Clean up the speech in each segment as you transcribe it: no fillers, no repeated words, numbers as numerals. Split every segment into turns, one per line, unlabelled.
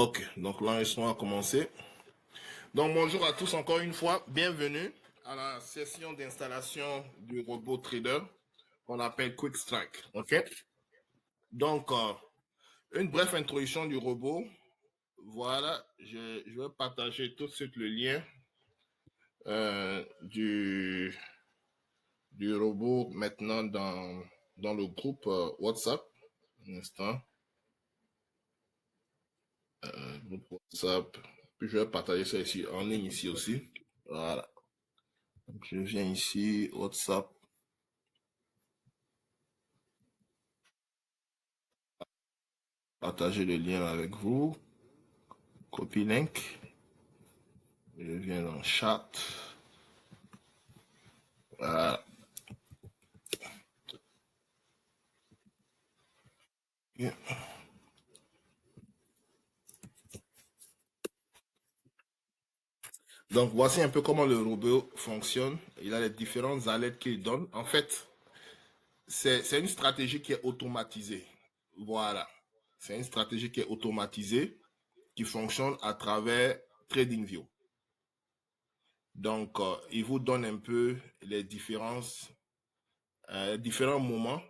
Ok, donc l'enregistrement a commencé. Donc bonjour à tous encore une fois, bienvenue à la session d'installation du robot trader qu'on appelle Quick Strike. Ok, donc une brève introduction du robot. Voilà, je vais partager tout de suite le lien euh, du, du robot maintenant dans le groupe WhatsApp. Un instant, groupe WhatsApp. Puis je vais partager ça ici en ligne ici aussi. Voilà. Donc, je viens ici, WhatsApp. Partager le lien avec vous. Copy link. Je viens dans le chat. Voilà. Yeah. Donc, voici un peu comment le robot fonctionne. Il a les différentes alertes qu'il donne. En fait, c'est une stratégie qui est automatisée. Voilà. C'est une stratégie qui est automatisée, qui fonctionne à travers TradingView. Donc, il vous donne un peu les différents moments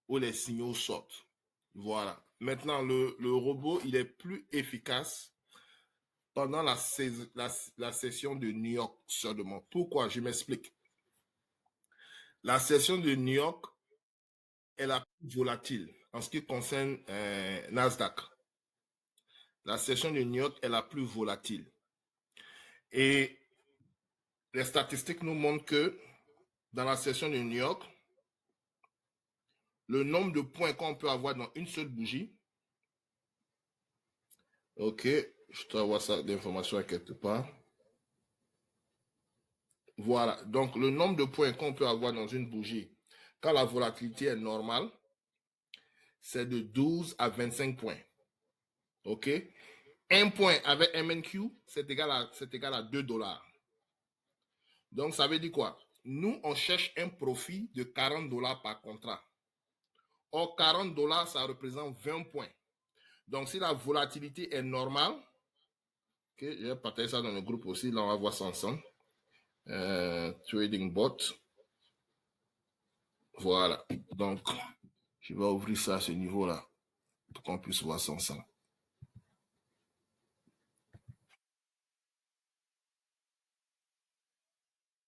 où les signaux sortent. Voilà. Maintenant, le robot, il est plus efficace pendant la session de New York seulement. Pourquoi? Je m'explique. La session de New York est la plus volatile en ce qui concerne Nasdaq. La session de New York est la plus volatile. Et les statistiques nous montrent que dans la session de New York, le nombre de points qu'on peut avoir dans une seule bougie, ok, je te envoie ça d'informations quelque part. Voilà, donc le nombre de points qu'on peut avoir dans une bougie, quand la volatilité est normale, c'est de 12 à 25 points. OK? Un point avec MNQ, c'est égal à 2 dollars. Donc, ça veut dire quoi? Nous, on cherche un profit de 40 dollars par contrat. Or, 40 dollars, ça représente 20 points. Donc, si la volatilité est normale, okay, je vais partager ça dans le groupe aussi, là, on va voir ça ensemble. Trading bot. Voilà. Donc, je vais ouvrir ça à ce niveau-là pour qu'on puisse voir ça ensemble.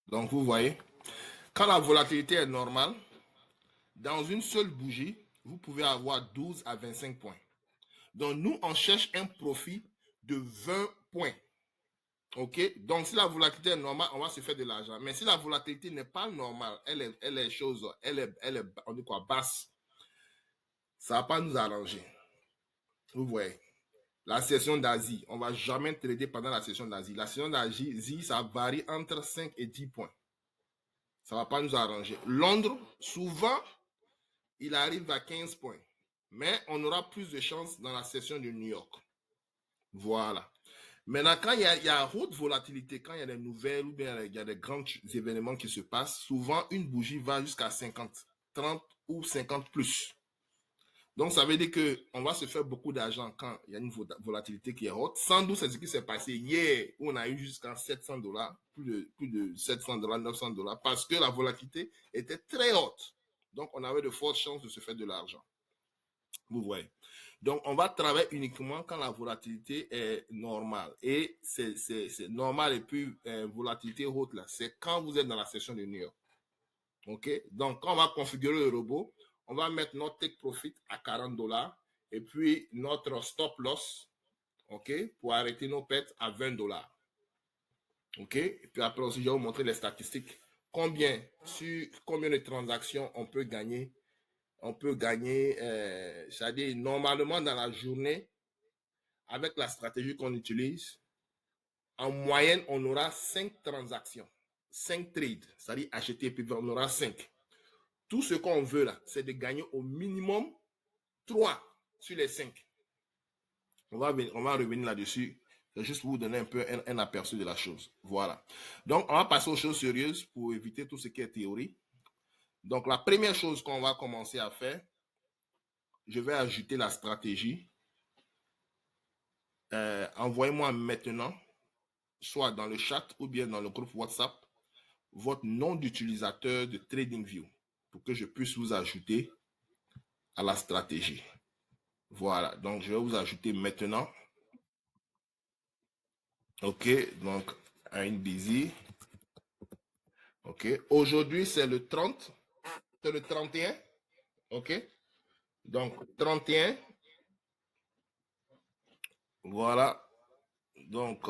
Donc, vous voyez, quand la volatilité est normale, dans une seule bougie, vous pouvez avoir 12 à 25 points. Donc, nous, on cherche un profit de 20 points. OK? Donc, si la volatilité est normale, on va se faire de l'argent. Mais si la volatilité n'est pas normale, elle est on dit quoi, basse, ça ne va pas nous arranger. Vous voyez? La session d'Asie, on ne va jamais trader pendant la session d'Asie. La session d'Asie, ça varie entre 5 et 10 points. Ça ne va pas nous arranger. Londres, souvent, il arrive à 15 points. Mais on aura plus de chance dans la session de New York. Voilà. Maintenant, quand il y a haute volatilité, quand il y a des nouvelles ou bien il y a des grands événements qui se passent, souvent une bougie va jusqu'à 50, 30 ou 50 plus. Donc, ça veut dire qu'on va se faire beaucoup d'argent quand il y a une volatilité qui est haute. Sans doute, c'est ce qui s'est passé hier où on a eu jusqu'à 700 dollars, plus de 700 dollars, 900 dollars, parce que la volatilité était très haute. Donc, on avait de fortes chances de se faire de l'argent. Vous voyez. Donc, on va travailler uniquement quand la volatilité est normale. Et c'est normal et puis volatilité haute, là, c'est quand vous êtes dans la session de New York. OK? Donc, quand on va configurer le robot, on va mettre notre take profit à 40 dollars et puis notre stop loss, OK, pour arrêter nos pertes à 20 dollars. OK? Et puis après aussi, je vais vous montrer les statistiques. Combien de transactions on peut gagner c'est-à-dire normalement dans la journée, avec la stratégie qu'on utilise, en moyenne, on aura 5 transactions, 5 trades, c'est-à-dire acheter et puis on aura 5. Tout ce qu'on veut là, c'est de gagner au minimum 3 sur les 5. On va revenir là-dessus. C'est juste pour vous donner un peu un aperçu de la chose. Voilà. Donc, on va passer aux choses sérieuses pour éviter tout ce qui est théorie. Donc, la première chose qu'on va commencer à faire, je vais ajouter la stratégie. envoyez-moi maintenant, soit dans le chat ou bien dans le groupe WhatsApp, votre nom d'utilisateur de TradingView pour que je puisse vous ajouter à la stratégie. Voilà, donc je vais vous ajouter maintenant. Ok, donc I'm busy. Ok, aujourd'hui c'est le 30, c'est le 31. Ok, donc 31. Voilà, donc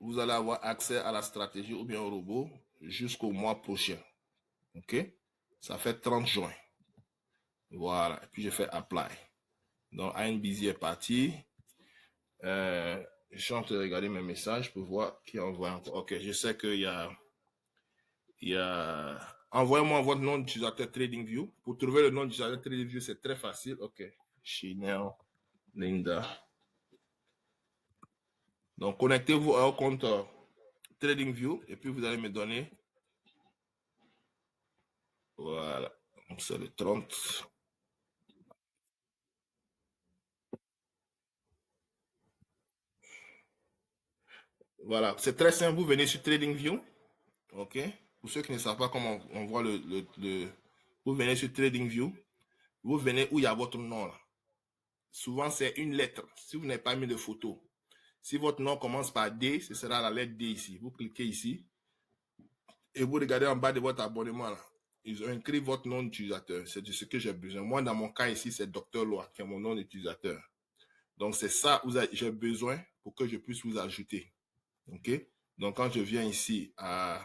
vous allez avoir accès à la stratégie ou bien au robot jusqu'au mois prochain. Ok, ça fait 30 juin. Voilà, et puis je fais apply. Donc I'm busy est parti. Je suis en train de regarder mes messages pour voir qui envoie encore. Ok, je sais qu'il y a... Envoyez-moi votre nom d'utilisateur TradingView. Pour trouver le nom d'utilisateur TradingView, c'est très facile. Ok, Chanel, Linda. Donc, connectez-vous à un compte TradingView et puis vous allez me donner. Voilà, donc c'est le 30. Voilà, c'est très simple. Vous venez sur TradingView. Ok, pour ceux qui ne savent pas comment on voit vous venez sur TradingView. Vous venez où il y a votre nom là. Souvent, c'est une lettre. Si vous n'avez pas mis de photo, si votre nom commence par D, ce sera la lettre D ici. Vous cliquez ici et vous regardez en bas de votre abonnement là. Ils ont écrit votre nom d'utilisateur. C'est de ce que j'ai besoin. Moi, dans mon cas ici, c'est Dr. Loi qui est mon nom d'utilisateur. Donc, c'est ça que j'ai besoin pour que je puisse vous ajouter. OK? Donc, quand je viens ici à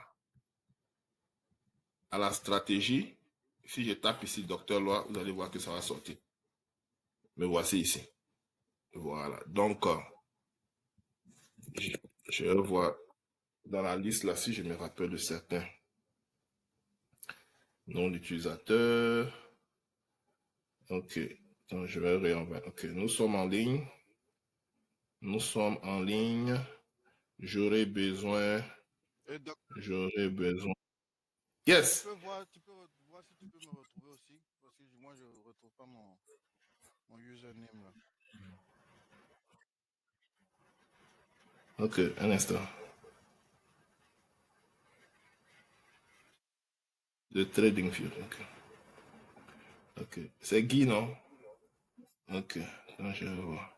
la stratégie, si je tape ici Dr. Loi, vous allez voir que ça va sortir. Me voici ici. Voilà. Donc, je vais voir dans la liste là, si je me rappelle de certains noms d'utilisateurs. Ok, donc je vais réenvoyer. Ok, nous sommes en ligne. Nous sommes en ligne. J'aurais besoin. J'aurais besoin. Yes.
Tu peux voir si tu peux me retrouver aussi, parce que moi je ne retrouve pas mon username là.
Ok, un instant. De TradingView. Ok. Ok. C'est Guy, non? Ok. Donc, je vais voir.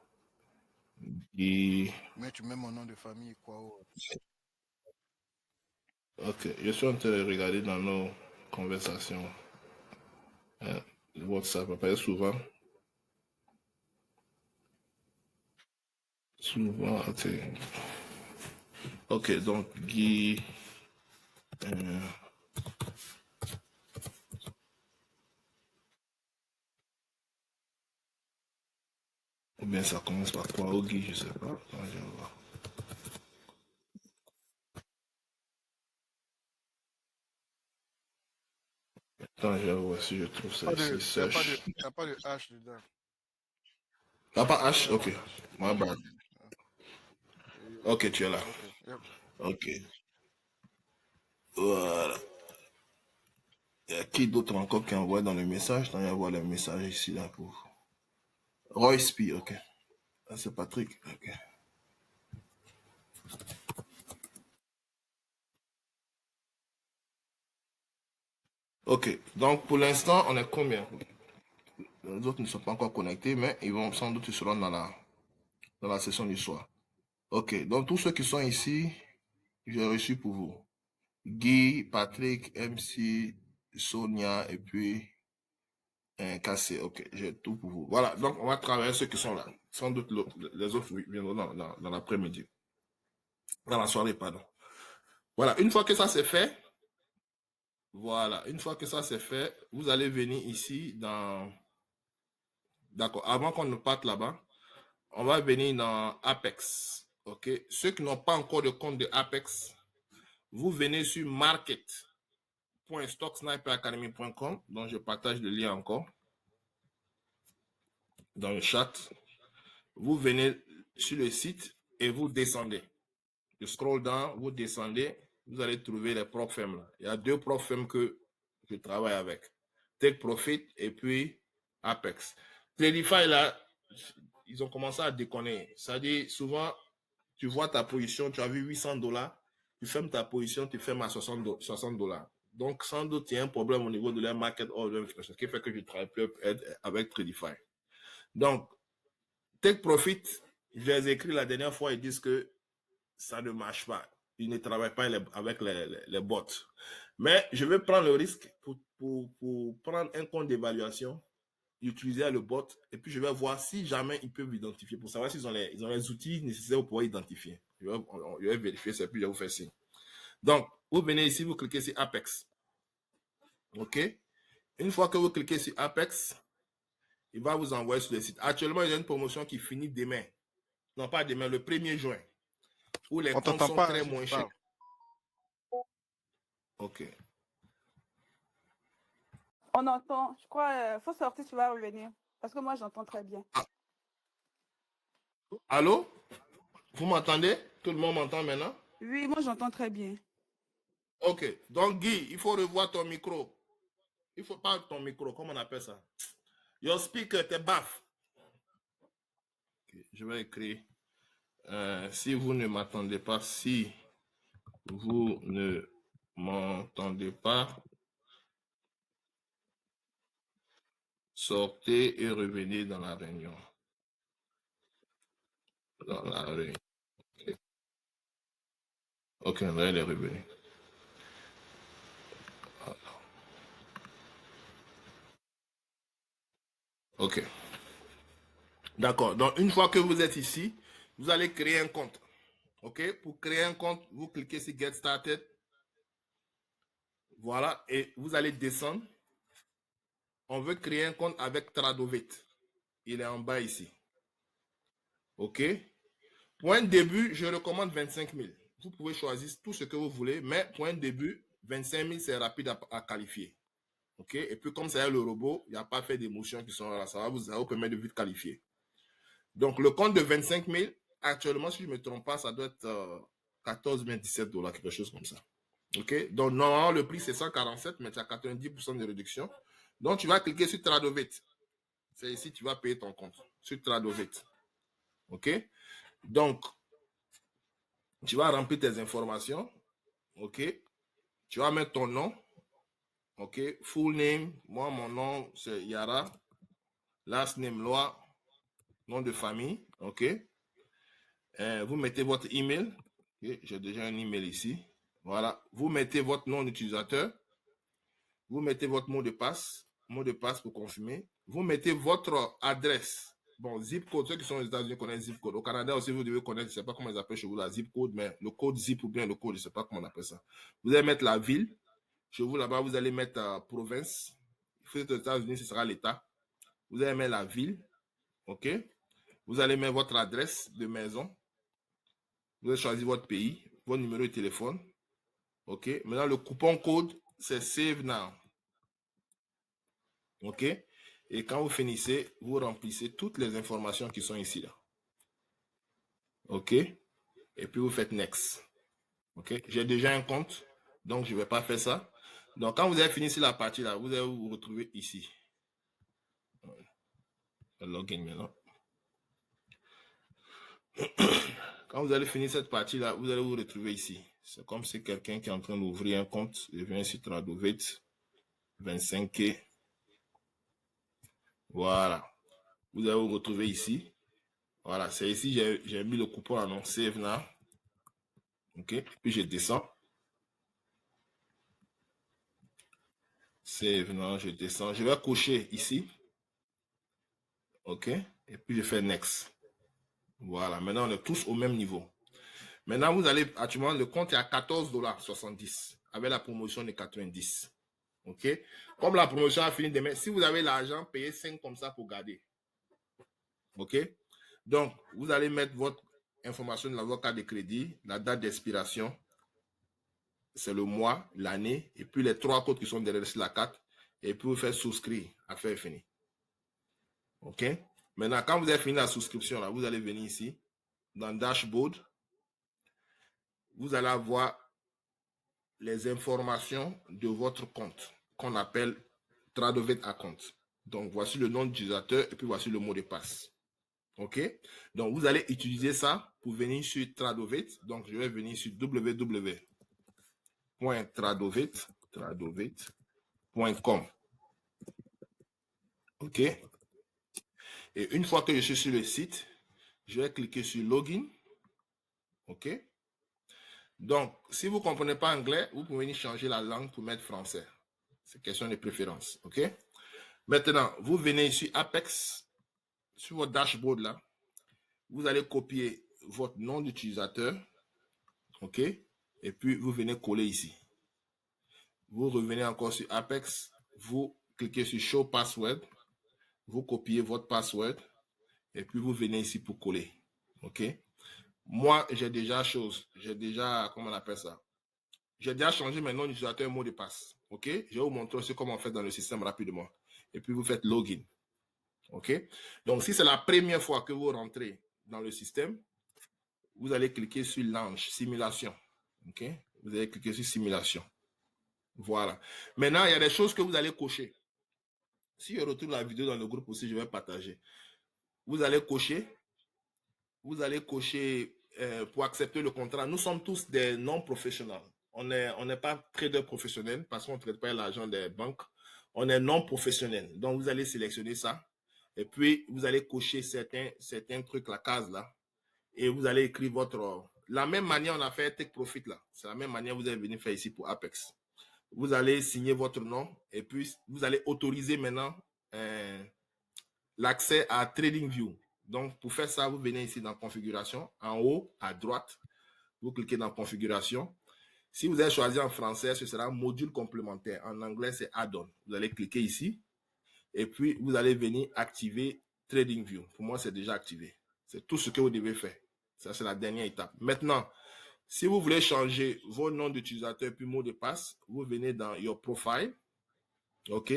Guy.
Mais tu mets mon nom de famille quoi?
Ok. Je suis en train de regarder dans nos conversations. WhatsApp apparaît souvent. Souvent, ok. Ok, donc Guy. Ou bien ça commence par quoi? Au Guy, je sais pas. Attends, je vais voir. Attends, je vais voir si je trouve ça ici.
Il n'y a pas de,
Search.
y a pas de H dedans.
Ah, pas H?
Il n'y a
Ok.
pas de H.
My bad. Ok, tu es là.
Ok. Yep.
Ok. Voilà. Il y a qui d'autre encore qui envoie dans le message? Attends, je vais voir le message ici, là, pour... Royce P, ok. Ah, c'est Patrick, ok. Ok, donc pour l'instant, on est combien? Les autres ne sont pas encore connectés, mais ils vont sans doute ils seront dans la session du soir. Ok, donc tous ceux qui sont ici, j'ai reçu pour vous. Guy, Patrick, MC, Sonia et puis Cassé. Ok, j'ai tout pour vous. Voilà, donc on va travailler ceux qui sont là. Sans doute les autres viendront dans l'après-midi. Dans la soirée, pardon. Voilà, une fois que ça c'est fait, voilà, une fois que ça c'est fait, vous allez venir ici dans... D'accord, avant qu'on ne parte là-bas, on va venir dans Apex. Ok, ceux qui n'ont pas encore de compte de Apex, vous venez sur market.stocksniperacademy.com, dont je partage le lien encore dans le chat. Vous venez sur le site et vous descendez. Je scroll down, vous descendez, vous allez trouver les prop firms. Il y a deux prop firms que je travaille avec. Take Profit et puis Apex. Tradify là, ils ont commencé à déconner. C'est-à-dire, souvent, tu vois ta position, tu as vu $800, tu fermes ta position, tu fermes à $60. Donc, sans doute, il y a un problème au niveau de leur market order, ce qui fait que je ne travaille plus avec Tradify. Donc, Take Profit, je les ai écrit la dernière fois, ils disent que ça ne marche pas. Ils ne travaillent pas avec les bots. Mais je vais prendre le risque pour prendre un compte d'évaluation, utiliser le bot, et puis je vais voir si jamais ils peuvent identifier, pour savoir s'ils ont les outils nécessaires pour pouvoir identifier. Je vais vérifier ça, puis je vais vous faire signe. Donc, vous venez ici, vous cliquez sur Apex. OK? Une fois que vous cliquez sur Apex, il va vous envoyer sur le site. Actuellement, il y a une promotion qui finit demain. Non, pas demain, le 1er juin. Où les
On
comptes
t'entend
sont
pas, hein,
très
si
moins
tu
chers.
parles.
OK.
On entend, je crois, faut sortir, tu vas revenir. Parce que moi, j'entends très bien.
Ah. Allô? Vous m'entendez? Tout le monde m'entend maintenant?
Oui, moi, j'entends très bien.
OK. Donc, Guy, il faut revoir ton micro. Il faut pas ton micro, comment on appelle ça? Your speaker, t'es baf. Okay. Je vais écrire. Si vous ne m'attendez pas, si vous ne m'entendez pas, sortez et revenez dans la réunion. Dans la réunion. OK, on va les revenir. OK. D'accord. Donc, une fois que vous êtes ici, vous allez créer un compte. OK? Pour créer un compte, vous cliquez sur Get Started. Voilà. Et vous allez descendre. On veut créer un compte avec Tradovit. Il est en bas ici. OK? Pour un début, je recommande 25 000. Vous pouvez choisir tout ce que vous voulez, mais pour un début, 25 000, c'est rapide à qualifier. OK? Et puis, comme c'est le robot, il n'y a pas fait d'émotions qui sont là. Ça va vous permettre de vite qualifier. Donc, le compte de 25 000, actuellement, si je ne me trompe pas, ça doit être 14 000, $17, quelque chose comme ça. OK? Donc, normalement, le prix, c'est 147, mais tu as 90% de réduction. Donc, tu vas cliquer sur Tradovit. C'est ici que tu vas payer ton compte. Sur Tradovit. OK? Donc, tu vas remplir tes informations. OK? Tu vas mettre ton nom. OK? Full name. Moi, mon nom, c'est Yara. Last name, Loi. Nom de famille. OK? Vous mettez votre email. Okay? J'ai déjà un email ici. Voilà. Vous mettez votre nom d'utilisateur. Vous mettez votre mot de passe. Mot de passe pour confirmer. Vous mettez votre adresse. Bon, zip code, ceux qui sont aux États-Unis connaissent zip code. Au Canada aussi, vous devez connaître, je ne sais pas comment ils appellent chez vous la zip code, mais le code zip ou bien le code, je ne sais pas comment on appelle ça. Vous allez mettre la ville. Chez vous, là-bas, vous allez mettre province. Si vous êtes aux États-Unis, ce sera l'État. Vous allez mettre la ville. OK? Vous allez mettre votre adresse de maison. Vous allez choisir votre pays, votre numéro de téléphone. OK? Maintenant, le coupon code, c'est Save Now. OK? Et quand vous finissez, vous remplissez toutes les informations qui sont ici. Là. OK? Et puis, vous faites Next. OK? J'ai déjà un compte, donc je ne vais pas faire ça. Donc, quand vous avez fini sur la partie là, vous allez vous retrouver ici. Login maintenant. Quand vous allez finir cette partie-là, vous allez vous retrouver ici. C'est comme si quelqu'un qui est en train d'ouvrir un compte, je viens sur Tradovit, 25K. Voilà. Vous allez vous retrouver ici. Voilà, c'est ici, j'ai mis le coupon en Save Now. OK, puis je descends. Save Now, je descends. Je vais cocher ici. OK, et puis je fais Next. Voilà, maintenant on est tous au même niveau. Maintenant, vous allez, actuellement, le compte est à $14,70 avec la promotion de 90. OK? Comme la promotion a fini demain, si vous avez l'argent, payez 5 comme ça pour garder. OK? Donc, vous allez mettre votre information dans votre carte de crédit, la date d'expiration, c'est le mois, l'année, et puis les 3 codes qui sont derrière sur la carte, et puis vous faites souscrire, affaire finie. OK? Maintenant, quand vous avez fini la souscription, là, vous allez venir ici, dans Dashboard, vous allez avoir les informations de votre compte qu'on appelle Tradovit Account. Donc, voici le nom d'utilisateur et puis voici le mot de passe. OK? Donc, vous allez utiliser ça pour venir sur Tradovet. Donc, je vais venir sur www.tradovet.com. OK? Et une fois que je suis sur le site, je vais cliquer sur Login. OK? Donc, si vous ne comprenez pas anglais, vous pouvez venir changer la langue pour mettre français. C'est question de préférence. OK? Maintenant, vous venez ici Apex, sur votre dashboard là. Vous allez copier votre nom d'utilisateur. OK? Et puis, vous venez coller ici. Vous revenez encore sur Apex. Vous cliquez sur Show Password. Vous copiez votre password. Et puis, vous venez ici pour coller. OK? Moi, j'ai déjà comment on appelle ça? J'ai déjà changé mon nom d'utilisateur et mot de passe. OK? Je vais vous montrer aussi comment on fait dans le système rapidement. Et puis, vous faites Login. OK? Donc, si c'est la première fois que vous rentrez dans le système, vous allez cliquer sur Launch, Simulation. OK? Vous allez cliquer sur Simulation. Voilà. Maintenant, il y a des choses que vous allez cocher. Si je retrouve la vidéo dans le groupe aussi, je vais partager. Vous allez cocher pour accepter le contrat. Nous sommes tous des non-professionnels. On n'est pas traders professionnels parce qu'on ne traite pas l'argent des banques. On est non-professionnels. Donc, vous allez sélectionner ça. Et puis, vous allez cocher certains trucs, la case là. Et vous allez écrire votre... La même manière, on a fait Take Profit là. C'est la même manière que vous allez venir faire ici pour Apex. Vous allez signer votre nom et puis vous allez autoriser maintenant l'accès à TradingView. Donc, pour faire ça, vous venez ici dans Configuration. En haut, à droite, vous cliquez dans Configuration. Si vous avez choisi en français, ce sera module complémentaire. En anglais, c'est add-on. Vous allez cliquer ici et puis vous allez venir activer TradingView. Pour moi, c'est déjà activé. C'est tout ce que vous devez faire. Ça, c'est la dernière étape. Maintenant, si vous voulez changer vos noms d'utilisateur puis mot de passe, vous venez dans Your Profile. OK?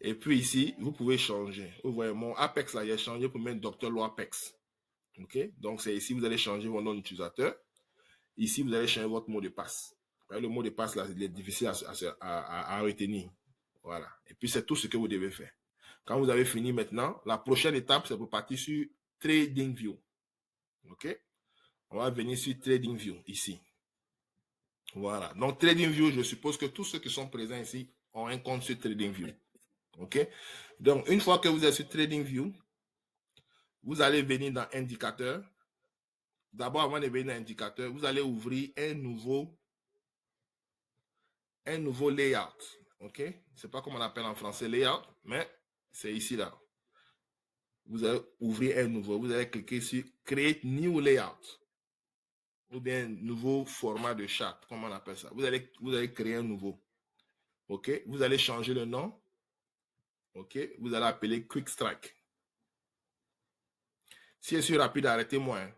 Et puis ici, vous pouvez changer. Vous voyez, mon Apex là, il a changé pour mettre Dr. Lo Apex. OK? Donc, c'est ici, vous allez changer votre nom d'utilisateur. Ici, vous allez changer votre mot de passe. Le mot de passe là, il est difficile à retenir. Voilà. Et puis, c'est tout ce que vous devez faire. Quand vous avez fini maintenant, la prochaine étape, c'est pour partir sur TradingView. OK? On va venir sur TradingView ici. Voilà. Donc, TradingView, je suppose que tous ceux qui sont présents ici ont un compte sur TradingView. OK? Donc, une fois que vous êtes sur TradingView, vous allez venir dans Indicateur. D'abord, avant de venir dans Indicateur, vous allez ouvrir un nouveau layout. OK? C'est pas comme on appelle en français layout, mais c'est ici là. Vous allez ouvrir un nouveau. Vous allez cliquer sur Create New Layout. Ou bien nouveau format de chart, comme on appelle ça. Vous allez créer un nouveau. OK? Vous allez changer le nom. OK? Vous allez appeler Quick Strike. Si je suis rapide, arrêtez-moi. Hein.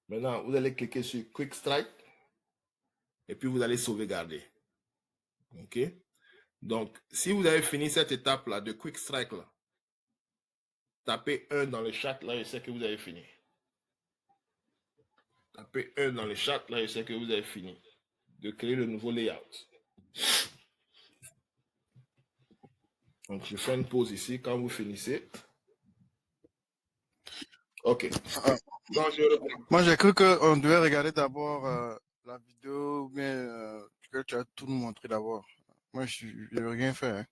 Maintenant, vous allez cliquer sur Quick Strike. Et puis, vous allez sauvegarder. OK? Donc, si vous avez fini cette étape-là de Quick Strike, là, tapez 1 dans le chat, là, je sais que vous avez fini. Tapez 1 dans le chat, là, je sais que vous avez fini de créer le nouveau layout. Donc, je fais une pause ici quand vous finissez. OK. Donc, je reprends.
Moi, j'ai cru qu'on devait regarder d'abord la vidéo, mais que tu as tout nous montré d'abord. Moi, je n'ai rien fait. Hein.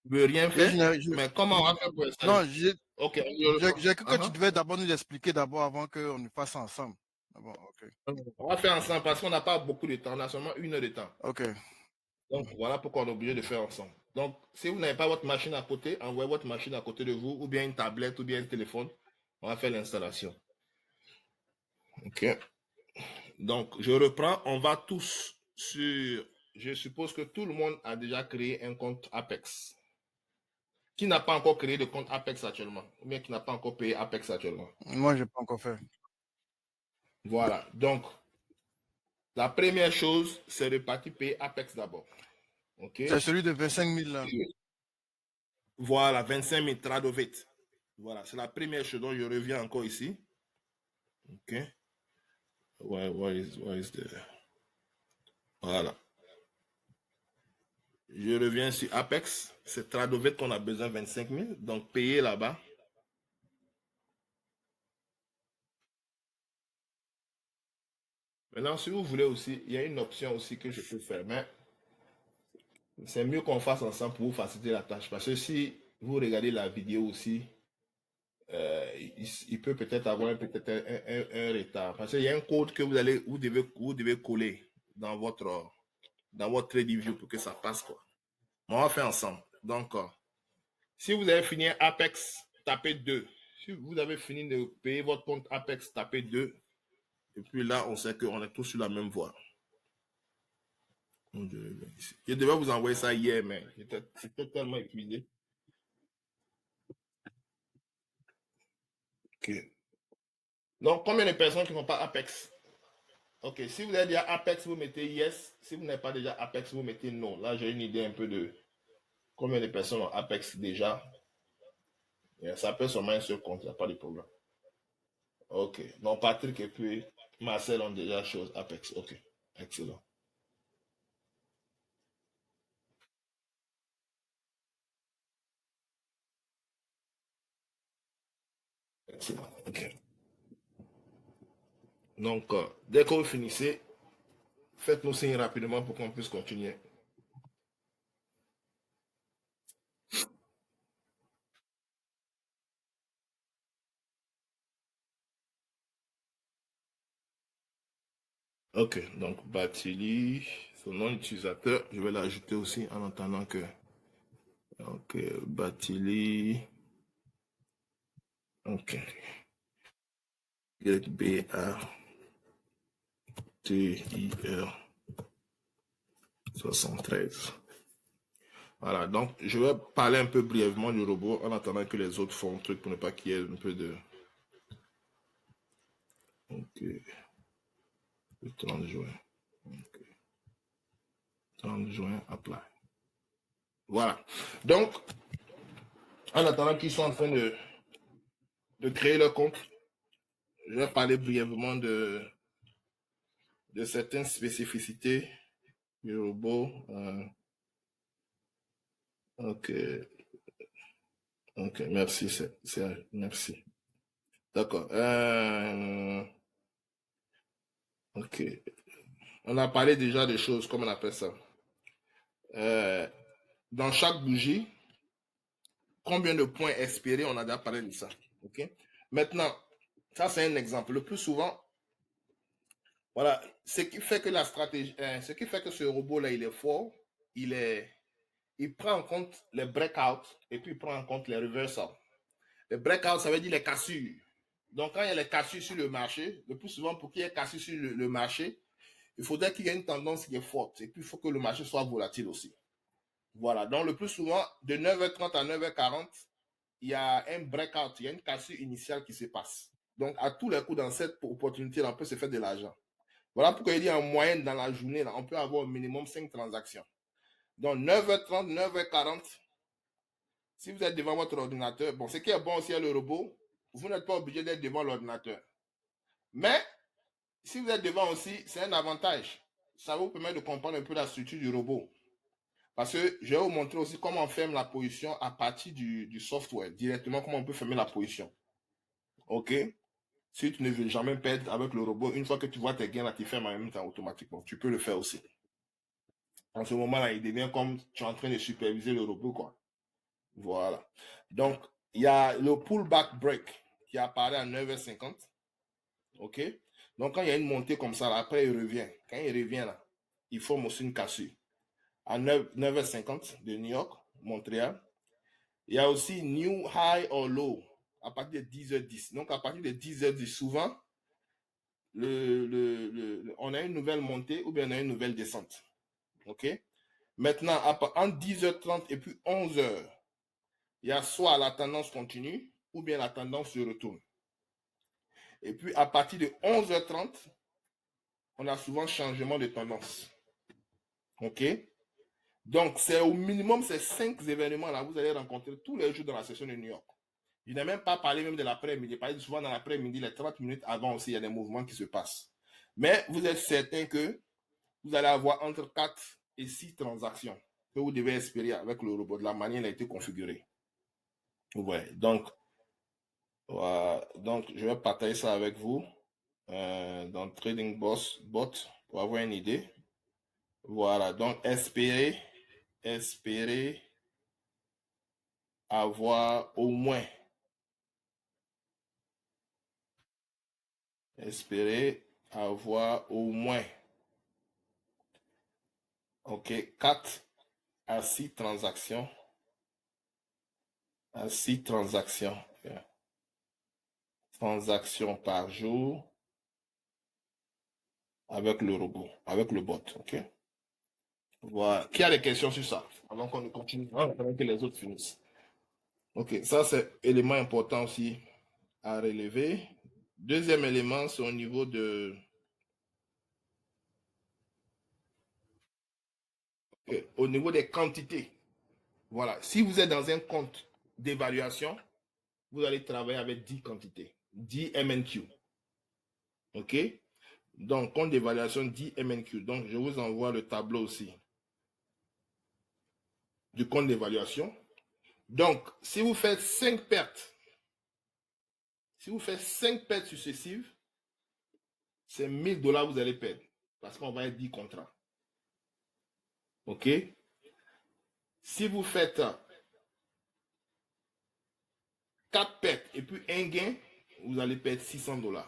Je ne veux rien faire,
Je-
mais comment on va faire pour installer?
Non,
OK.
j'ai cru que tu devais d'abord nous expliquer d'abord avant qu'on nous fasse ça ensemble. Ah bon, ok.
On va faire ensemble parce qu'on n'a pas beaucoup de temps. On a seulement 1 heure de temps.
Ok.
Donc, voilà pourquoi on est obligé de faire ensemble. Donc, si vous n'avez pas votre machine à côté, envoyez votre machine à côté de vous, ou bien une tablette, ou bien un téléphone. On va faire l'installation. OK. Donc, je reprends. On va tous sur... Je suppose que tout le monde a déjà créé un compte Apex. Qui n'a pas encore créé de compte Apex actuellement? Ou bien qui n'a pas encore payé Apex actuellement?
Moi, je n'ai pas encore fait.
Voilà. Donc, la première chose, c'est de partir payer Apex d'abord. OK?
C'est celui de 25 000 là.
Voilà, 25 000 Tradovet. Voilà, c'est la première chose dont je reviens encore ici. OK. Why is the... Voilà. Je reviens sur Apex. C'est Tradovet qu'on a besoin 25 000. Donc, payez là-bas. Maintenant, si vous voulez aussi, il y a une option aussi que je peux faire. Mais c'est mieux qu'on fasse ensemble pour vous faciliter la tâche. Parce que si vous regardez la vidéo aussi, il peut peut-être avoir peut-être un retard. Parce qu'il y a un code que vous devez coller dans votre TradingView pour que ça passe, quoi. On va faire ensemble. Donc, si vous avez fini Apex, tapez 2. Si vous avez fini de payer votre compte Apex, tapez 2. Et puis là, on sait qu'on est tous sur la même voie. Je devais vous envoyer ça hier, mais j'étais tellement épuisé. Ok. Donc, combien de personnes qui n'ont pas Apex? Ok, si vous avez déjà Apex, vous mettez yes. Si vous n'avez pas déjà Apex, vous mettez non. Là, j'ai une idée un peu de combien de personnes ont Apex déjà. Et ça peut seulement un seul compte, il n'y a pas de problème. Ok, donc Patrick et puis Marcel ont déjà chose Apex. Ok, excellent. Excellent, ok. Donc, dès que vous finissez, faites-nous signe rapidement pour qu'on puisse continuer. Ok, donc Batili, son nom d'utilisateur, je vais l'ajouter aussi en attendant que. Ok, Batili. Ok. YBATIR 73. Voilà, donc je vais parler un peu brièvement du robot en attendant que les autres font un truc pour ne pas qu'il y ait un peu de. Ok. Le 30 juin. Ok. 30 juin, apply. Voilà. Donc, en attendant qu'ils soient en train de créer leur compte, je vais parler brièvement de certaines spécificités du robot. Ok. Ok, merci. Merci. D'accord. Ok. On a parlé déjà des choses, comme on appelle ça. Dans chaque bougie, combien de points espérés, on a déjà parlé de ça. Ok. Maintenant, ça c'est un exemple. Le plus souvent, voilà, ce qui fait que la stratégie, ce qui fait que ce robot-là, il est fort, il prend en compte les breakouts et puis il prend en compte les reversals. Les breakouts, ça veut dire les cassures. Donc, quand il y a les cassures sur le marché, le plus souvent, pour qu'il y ait cassures sur le marché, il faudrait qu'il y ait une tendance qui est forte. Et puis, il faut que le marché soit volatile aussi. Voilà. Donc, le plus souvent, de 9h30 à 9h40, il y a un breakout, il y a une cassure initiale qui se passe. Donc, à tous les coups, dans cette opportunité-là, on peut se faire de l'argent. Voilà pourquoi il dit en moyenne dans la journée, là, on peut avoir au minimum 5 transactions. Donc 9h30, 9h40, si vous êtes devant votre ordinateur, bon, ce qui est bon aussi à le robot, vous n'êtes pas obligé d'être devant l'ordinateur. Mais si vous êtes devant aussi, c'est un avantage. Ça vous permet de comprendre un peu la structure du robot. Parce que je vais vous montrer aussi comment on ferme la position à partir du software, directement comment on peut fermer la position. OK? Si tu ne veux jamais perdre avec le robot, une fois que tu vois tes gains là, tu fermes en même temps automatiquement. Tu peux le faire aussi. En ce moment-là, il devient comme tu es en train de superviser le robot, quoi. Voilà. Donc, il y a le pullback break qui apparaît à 9h50. OK? Donc, quand il y a une montée comme ça, là, après, il revient. Quand il revient, là, il forme aussi une cassure. À 9h50 de New York, Montréal. Il y a aussi New High or Low à partir de 10h10. Donc, à partir de 10h10, souvent, on a une nouvelle montée ou bien on a une nouvelle descente. OK? Maintenant, entre 10h30 et puis 11h, il y a soit la tendance continue ou bien la tendance se retourne. Et puis, à partir de 11h30, on a souvent changement de tendance. OK? Donc, c'est au minimum ces 5 événements-là, vous allez rencontrer tous les jours dans la session de New York. Je n'ai même pas parlé même de l'après-midi. Je parle souvent dans l'après-midi, les 30 minutes avant aussi, il y a des mouvements qui se passent. Mais vous êtes certain que vous allez avoir entre 4 et 6 transactions que vous devez espérer avec le robot, de la manière dont il a été configuré. Ouais, donc je vais partager ça avec vous dans Trading Bot pour avoir une idée. Voilà, donc espérez avoir au moins, ok, 4 à 6 transactions. Yeah. Transactions par jour avec le robot, avec le bot, ok? Voilà. Qui a des questions sur ça? Avant qu'on continue, avant que les autres finissent. Ok, ça c'est élément important aussi à relever. Deuxième élément, c'est au niveau de... au niveau des quantités. Voilà. Si vous êtes dans un compte d'évaluation, vous allez travailler avec 10 quantités, 10 MNQ. OK? Donc, compte d'évaluation 10 MNQ. Donc, je vous envoie le tableau aussi du compte d'évaluation. Donc, si vous faites 5 pertes, successives, c'est 1000 $ vous allez perdre. Parce qu'on va être 10 contrats. OK? Si vous faites 4 pertes et puis un gain, vous allez perdre 600 $.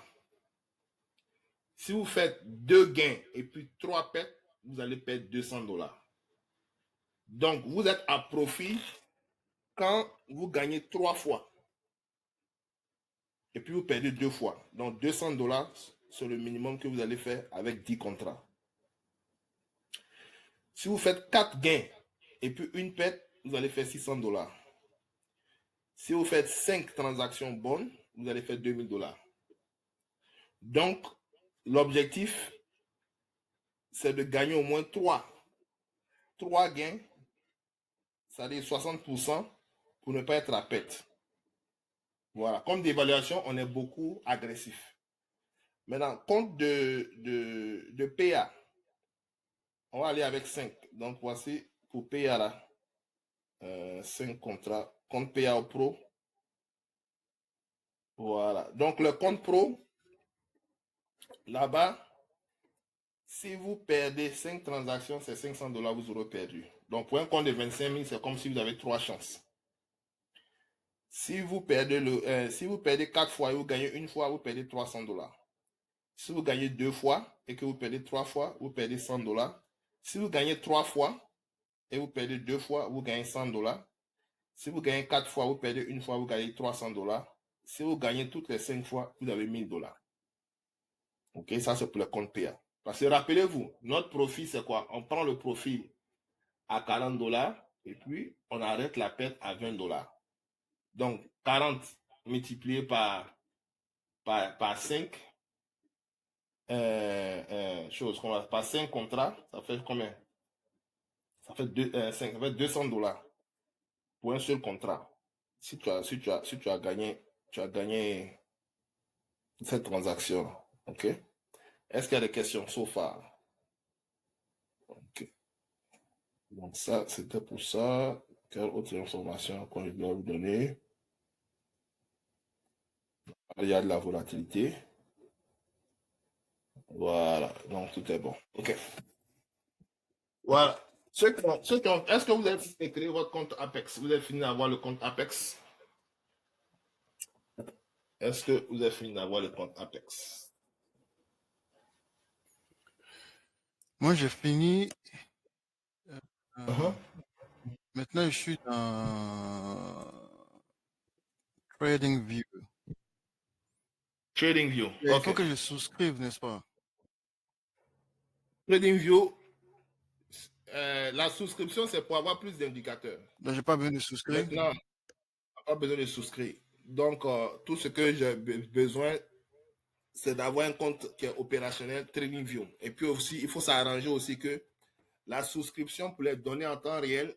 Si vous faites 2 gains et puis 3 pertes, vous allez perdre 200 $. Donc, vous êtes à profit quand vous gagnez 3 fois. Et puis vous perdez 2 fois. Donc 200 $, c'est le minimum que vous allez faire avec 10 contrats. Si vous faites 4 gains et puis une perte, vous allez faire 600 $. Si vous faites 5 transactions bonnes, vous allez faire 2000 $. Donc, l'objectif, c'est de gagner au moins 3 gains, c'est-à-dire 60% pour ne pas être à perte. Voilà. Comme d'évaluation, on est beaucoup agressif. Maintenant, compte de PA, on va aller avec 5. Donc, voici pour PA là. 5 contrats. Compte PA Pro. Voilà. Donc, le compte Pro, là-bas, si vous perdez 5 transactions, c'est 500 $, vous aurez perdu. Donc, pour un compte de 25 000, c'est comme si vous avez 3 chances. Si vous perdez 4 fois et vous gagnez une fois, vous perdez 300 $. Si vous gagnez 2 fois et que vous perdez 3 fois, vous perdez 100 $. Si vous gagnez 3 fois et vous perdez 2 fois, vous gagnez 100 $. Si vous gagnez 4 fois, vous perdez une fois, vous gagnez 300 $. Si vous gagnez toutes les 5 fois, vous avez 1000 $. Ok, ça c'est pour le compte PA. Parce que rappelez-vous, notre profit c'est quoi? On prend le profit à 40 $ et puis on arrête la perte à 20 $. Donc 40 multiplié par 5, par 5 contrats, ça fait combien? Ça fait 200 $ pour un seul contrat. Si tu as gagné cette transaction. OK? Est-ce qu'il y a des questions so far? OK. Donc ça, c'était pour ça. Quelle autre information qu'on doit vous donner? Il y a de la volatilité. Voilà. Donc tout est bon. OK. Voilà. Est-ce que vous avez fini de créer votre compte Apex? Vous avez fini d'avoir le compte Apex? Est-ce que vous avez fini d'avoir le compte Apex?
Moi, j'ai fini.
Uh-huh.
Maintenant, je suis dans TradingView.
TradingView.
Il
OK.
faut que je souscrive, n'est-ce pas?
TradingView, la souscription, c'est pour avoir plus d'indicateurs.
Donc, j'ai pas besoin de souscrire.
Maintenant, on n'a pas besoin de souscrire. Donc, tout ce que j'ai besoin, c'est d'avoir un compte qui est opérationnel TradingView. Et puis aussi, il faut s'arranger aussi que la souscription pour les données en temps réel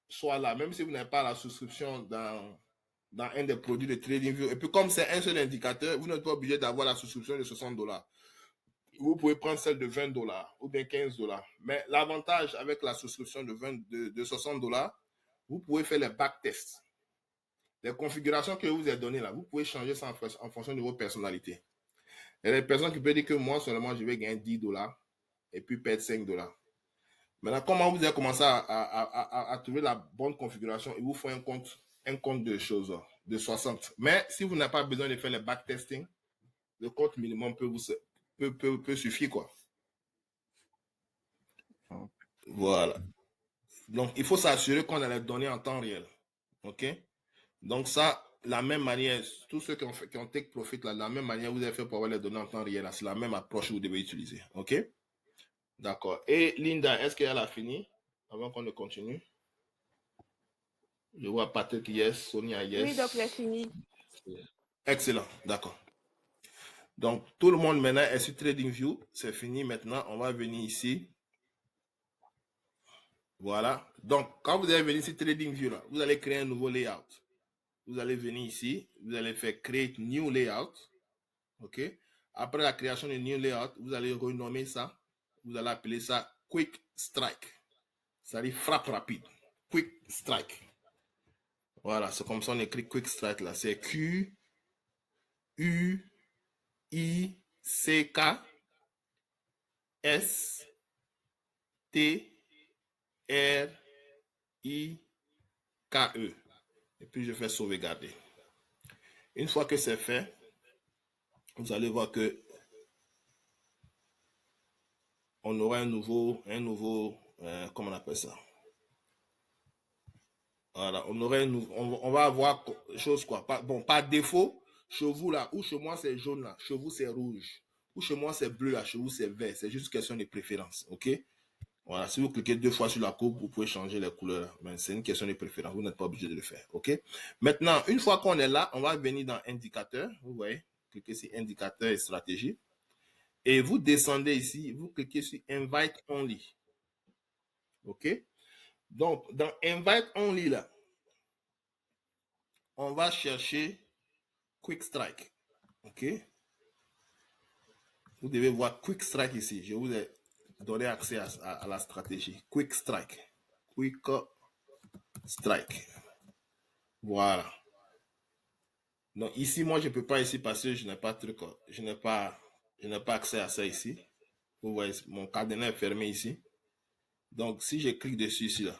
soit là, même si vous n'avez pas la souscription dans un des produits de TradingView. Et puis, comme c'est un seul indicateur, vous n'êtes pas obligé d'avoir la souscription de 60 $. vous pouvez prendre celle de 20 $ ou bien 15 $. Mais l'avantage avec la souscription de 60 $, vous pouvez faire les backtests. Les configurations que je vous ai données là, vous pouvez changer ça en fonction de vos personnalités. Il y a des personnes qui peuvent dire que moi seulement je vais gagner 10 $ et puis perdre 5 $. Maintenant, comment vous avez commencé à trouver la bonne configuration? Il vous faut un compte de choses, de 60. Mais si vous n'avez pas besoin de faire les backtesting, le compte minimum peut suffire, quoi. Voilà. Donc, il faut s'assurer qu'on a les données en temps réel. OK? Donc, ça, la même manière, tous ceux qui ont take profit, là, la même manière, vous avez fait pour avoir les données en temps réel. C'est la même approche que vous devez utiliser. OK? D'accord. Et Linda, est-ce qu'elle a fini avant qu'on ne continue? Je vois Patrick, yes. Sonia, yes.
Oui, donc j'ai fini.
Excellent. D'accord. Donc, tout le monde maintenant est sur TradingView. C'est fini maintenant. On va venir ici. Voilà. Donc, quand vous allez venir sur TradingView, là, vous allez créer un nouveau layout. Vous allez venir ici. Vous allez faire Create New Layout. OK? Après la création de New Layout, vous allez renommer ça. Vous allez appeler ça Quick Strike. Ça dit frappe rapide. Quick Strike. Voilà. C'est comme ça on écrit Quick Strike là. C'est Q-U-I-C-K-S-T-R-I-K-E. Et puis je fais sauvegarder. Une fois que c'est fait, vous allez voir que on aura un nouveau, comment on appelle ça? Voilà, on va avoir chose quoi. Bon, par défaut, chez vous là, ou chez moi c'est jaune là, chez vous c'est rouge, ou chez moi c'est bleu là, chez vous c'est vert. C'est juste question de préférence, ok? Voilà, si vous cliquez 2 fois sur la courbe, vous pouvez changer les couleurs. Mais c'est une question de préférence, vous n'êtes pas obligé de le faire, ok? Maintenant, une fois qu'on est là, on va venir dans indicateur, vous voyez, cliquez sur indicateur et stratégie. Et vous descendez ici, vous cliquez sur Invite Only. OK? Donc, dans Invite Only, là, on va chercher Quick Strike. OK? Vous devez voir Quick Strike ici. Je vous ai donné accès à la stratégie. Quick Strike. Quick Strike. Voilà. Donc, ici, moi, je ne peux pas ici parce que je n'ai pas de truc. Je n'ai pas accès à ça ici. Vous voyez, mon cadenas est fermé ici. Donc, si je clique dessus ici, là,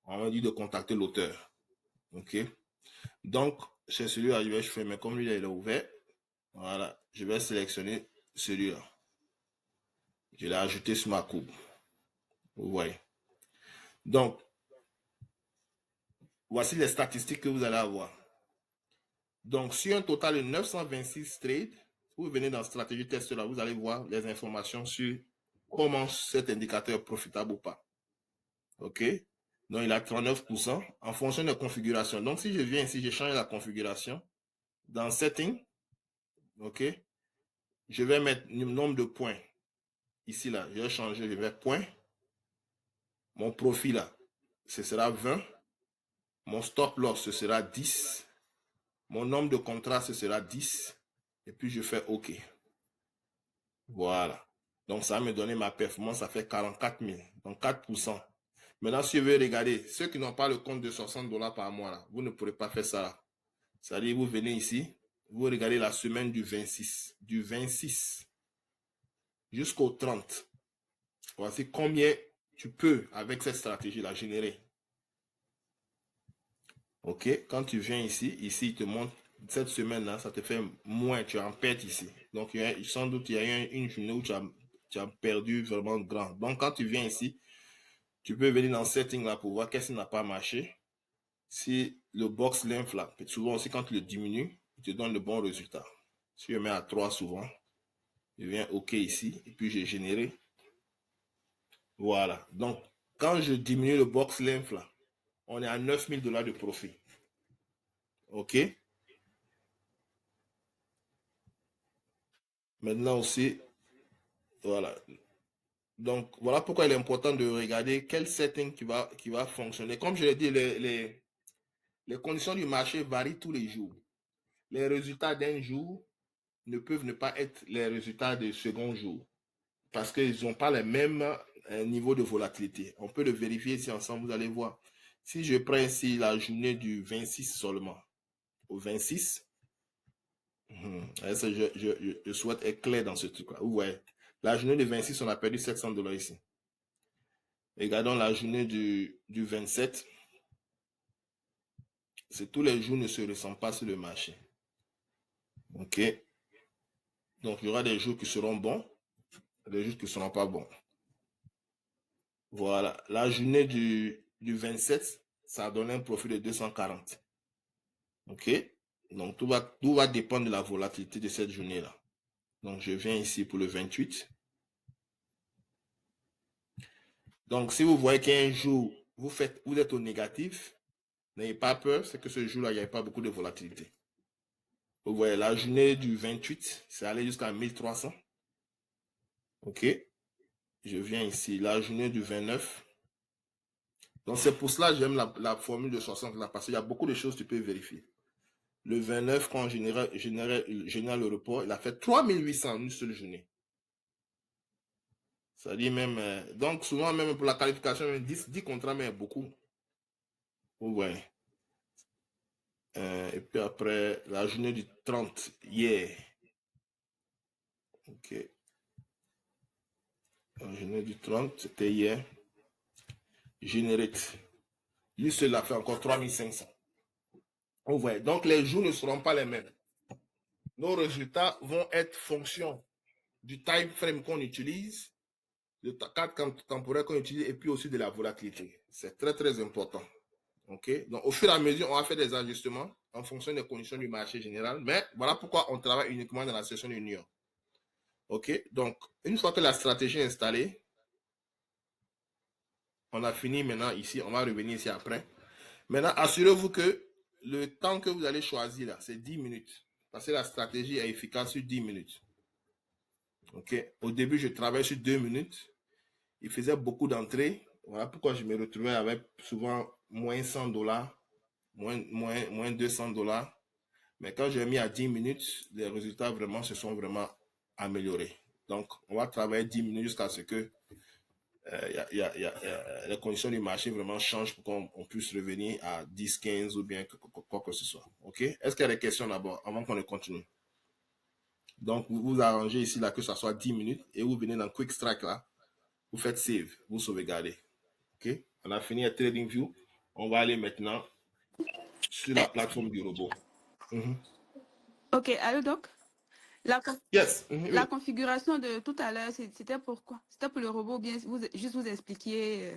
on m'a dit de contacter l'auteur. OK? Donc, c'est celui-là, je vais faire, mais comme lui, il est ouvert, voilà, je vais sélectionner celui-là. Je l'ai ajouté sur ma courbe. Vous voyez. Donc, voici les statistiques que vous allez avoir. Donc, sur un total de 926 trades, vous venez dans stratégie test là, vous allez voir les informations sur comment cet indicateur est profitable ou pas. OK? Donc, il a 39% en fonction de configuration. Donc, si je viens ici, je change la configuration. Dans Setting, OK? Je vais mettre le nombre de points. Ici, là, je vais changer, je vais points. Mon profit, là, ce sera 20. Mon stop loss, ce sera 10. Mon nombre de contrats, ce sera 10. Et puis, je fais OK. Voilà. Donc, ça va me donner ma performance, ça fait 44 000. Donc, 4%. Maintenant, si je veux regarder, ceux qui n'ont pas le compte de 60 $ par mois, là, vous ne pourrez pas faire ça. Là. C'est-à-dire, vous venez ici, vous regardez la semaine du 26. Du 26 jusqu'au 30. Voici combien tu peux, avec cette stratégie-là, générer. OK? Quand tu viens ici, il te montre cette semaine-là, ça te fait moins, tu en perds ici. Donc, sans doute, il y a une journée où tu as perdu vraiment grand. Donc, quand tu viens ici, tu peux venir dans Setting là pour voir qu'est-ce qui n'a pas marché. Si le box length là, souvent aussi quand tu le diminues, il te donne le bon résultat. Si je mets à 3 souvent, je viens OK ici, et puis j'ai généré. Voilà. Donc, quand je diminue le box length là, on est à 9 000 $ de profit. OK? Maintenant aussi, voilà. Donc, voilà pourquoi il est important de regarder quel setting qui va fonctionner. Comme je l'ai dit, les conditions du marché varient tous les jours. Les résultats d'un jour ne peuvent ne pas être les résultats du second jour parce qu'ils n'ont pas le même niveau de volatilité. On peut le vérifier ici ensemble, vous allez voir. Si je prends ici la journée du 26 seulement, au 26, je souhaite être clair dans ce truc-là. Ouais. La journée du 26, on a perdu $700 ici. Regardons la journée du 27. C'est tous les jours ne se ressemblent pas sur le marché. OK. Donc, il y aura des jours qui seront bons, des jours qui ne seront pas bons. Voilà. La journée du 27, ça a donné un profit de 240. OK. Donc, tout va dépendre de la volatilité de cette journée-là. Donc, je viens ici pour le 28. Donc, si vous voyez qu'un jour, vous êtes au négatif, n'ayez pas peur, c'est que ce jour-là, il n'y avait pas beaucoup de volatilité. Vous voyez, la journée du 28, c'est allé jusqu'à 1300. OK. Je viens ici, la journée du 29. Donc, c'est pour cela que j'aime la formule de 60 là, parce qu'il y a beaucoup de choses que tu peux vérifier. Le 29, quand on génère le report, il a fait 3800 en une seule journée. Ça dit même, donc souvent même pour la qualification, 10 contrats, mais beaucoup. Vous voyez. Et puis après, la journée du 30, hier. OK. La journée du 30, c'était hier. Generate. Lui seul a fait encore 3500. Vous voyez. Donc les jours ne seront pas les mêmes. Nos résultats vont être fonction du time frame qu'on utilise, le cadre temporel qu'on utilise et puis aussi de la volatilité. C'est très, très important. OK? Donc, au fur et à mesure, on va faire des ajustements en fonction des conditions du marché général. Mais voilà pourquoi on travaille uniquement dans la session union. OK? Donc, une fois que la stratégie est installée, on a fini maintenant ici. On va revenir ici après. Maintenant, assurez-vous que le temps que vous allez choisir là, c'est 10 minutes. Parce que la stratégie est efficace sur 10 minutes. OK? Au début, je travaillais sur 2 minutes. Il faisait beaucoup d'entrées. Voilà pourquoi je me retrouvais avec souvent moins $100, moins $200. Mais quand j'ai mis à 10 minutes, les résultats vraiment se sont vraiment améliorés. Donc, on va travailler 10 minutes jusqu'à ce que les conditions du marché vraiment changent pour qu'on puisse revenir à 10, 15 ou bien quoi que ce soit. OK? Est-ce qu'il y a des questions d'abord avant qu'on ne continue? Donc, vous arrangez ici là que ça soit 10 minutes et vous venez dans Quick Strike là. Vous faites save, vous sauvegardez. OK? On a fini avec TradingView. On va aller maintenant sur la plateforme du robot.
Ok, allô Doc?
Yes.
La configuration de tout à l'heure, c'était pourquoi? C'était pour le robot, bien juste vous expliquer.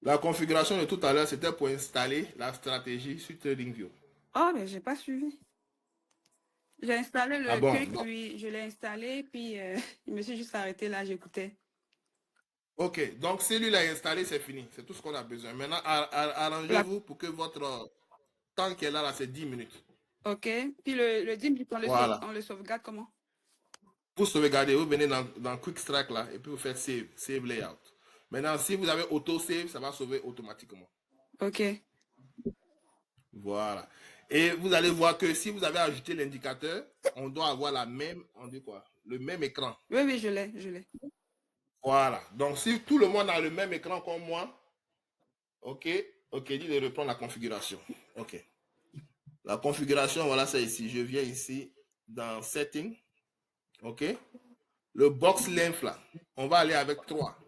La configuration de tout à l'heure, c'était pour installer la stratégie sur TradingView.
Oh, mais j'ai pas suivi. J'ai installé le truc, oui, je l'ai installé, puis je me suis juste arrêté là, j'écoutais.
OK, donc si lui l'a installé, c'est fini. C'est tout ce qu'on a besoin. Maintenant, arrangez-vous pour que votre temps qui est là, c'est 10 minutes.
OK, puis le 10 minutes,
Voilà.
on le sauvegarde comment?
Pour sauvegarder, vous venez dans Quick Strike là, et puis vous faites Save Layout. Maintenant, si vous avez Auto-Save, ça va sauver automatiquement.
OK.
Voilà. Et vous allez voir que si vous avez ajouté l'indicateur, on doit avoir le même écran.
Oui, oui, je l'ai.
Voilà. Donc, si tout le monde a le même écran comme moi, OK, dit de reprendre la configuration. OK. La configuration, voilà, c'est ici. Je viens ici dans Setting. OK. Le box length, là, on va aller avec 3.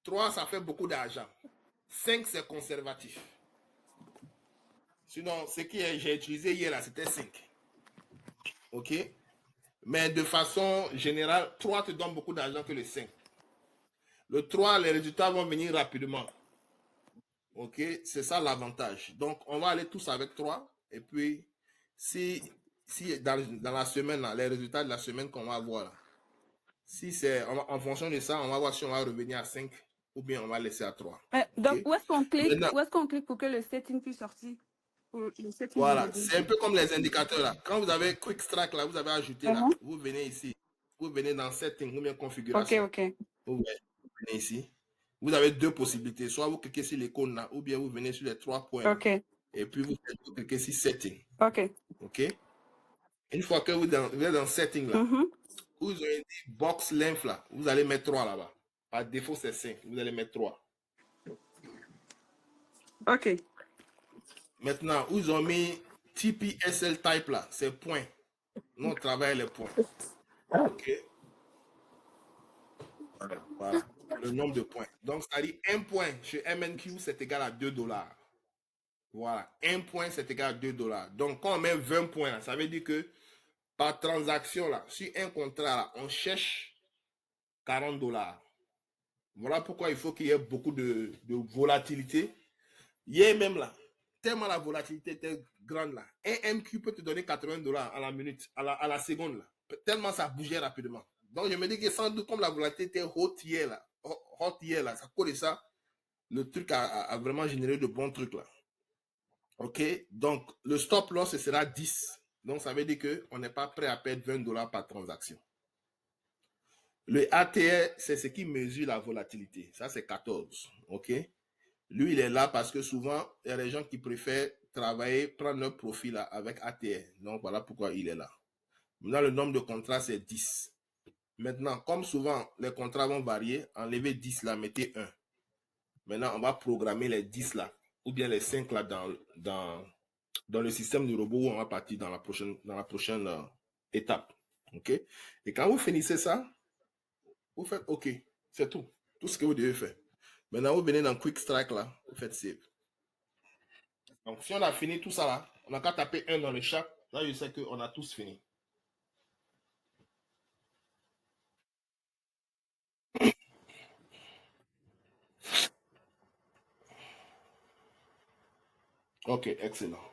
3, ça fait beaucoup d'argent. 5, c'est conservatif. Sinon, ce que j'ai utilisé hier, là, c'était 5. OK. Mais de façon générale, 3 te donne beaucoup d'argent que le 5. Le 3, les résultats vont venir rapidement. OK, c'est ça l'avantage. Donc, on va aller tous avec 3. Et puis, si dans la semaine, là, les résultats de la semaine qu'on va avoir, là, si c'est en fonction de ça, on va voir si on va revenir à 5 ou bien on va laisser à 3.
Donc,
Okay?
où est-ce qu'on clique? Où est-ce qu'on clique pour que le setting puisse sortir?
Voilà, c'est un peu comme les indicateurs là. Quand vous avez Quick Strike là, vous avez ajouté là, vous venez ici, vous venez dans Setting ou bien Configuration.
OK.
Vous venez ici. Vous avez 2 possibilités. Soit vous cliquez sur l'icône là, ou bien vous venez sur les 3 points.
OK.
Et puis vous cliquez sur Setting.
OK.
OK? Une fois que vous êtes dans Setting là, vous avez dit Box Length là, vous allez mettre 3 là-bas. Par défaut, c'est 5. Vous allez mettre 3.
OK.
Maintenant, vous avez mis TPSL Type là, c'est points. Nous, on travaille les points. OK. Voilà. Le nombre de points. Donc, c'est-à-dire 1 point chez MNQ, c'est égal à $2. Voilà. 1 point, c'est égal à $2. Donc, quand on met 20 points, là, ça veut dire que par transaction, là, sur un contrat, là, on cherche $40. Voilà pourquoi il faut qu'il y ait beaucoup de volatilité. Hier même là, tellement la volatilité était grande là, un MQ peut te donner $80 à la minute, à la seconde là. Tellement ça bougeait rapidement. Donc je me dis que sans doute comme la volatilité était haute hier là, ça colle ça, le truc a vraiment généré de bons trucs là. Ok, donc le stop loss ce sera 10. Donc ça veut dire qu'on n'est pas prêt à perdre $20 par transaction. Le ATR, c'est ce qui mesure la volatilité. Ça, c'est 14. OK? Lui, il est là parce que souvent, il y a des gens qui préfèrent travailler, prendre leur profil là, avec ATR. Donc, voilà pourquoi il est là. Maintenant, le nombre de contrats, c'est 10. Maintenant, comme souvent, les contrats vont varier, enlevez 10 là, mettez 1. Maintenant, on va programmer les 10 là, ou bien les 5 là dans le système du robot où on va partir dans la prochaine étape. OK? Et quand vous finissez ça, vous faites OK. C'est tout. Tout ce que vous devez faire. Maintenant, vous venez dans Quick Strike là, vous faites Save. Donc, si on a fini tout ça là, on n'a qu'à taper 1 dans le chat. Là, je sais qu'on a tous fini. OK, excellent.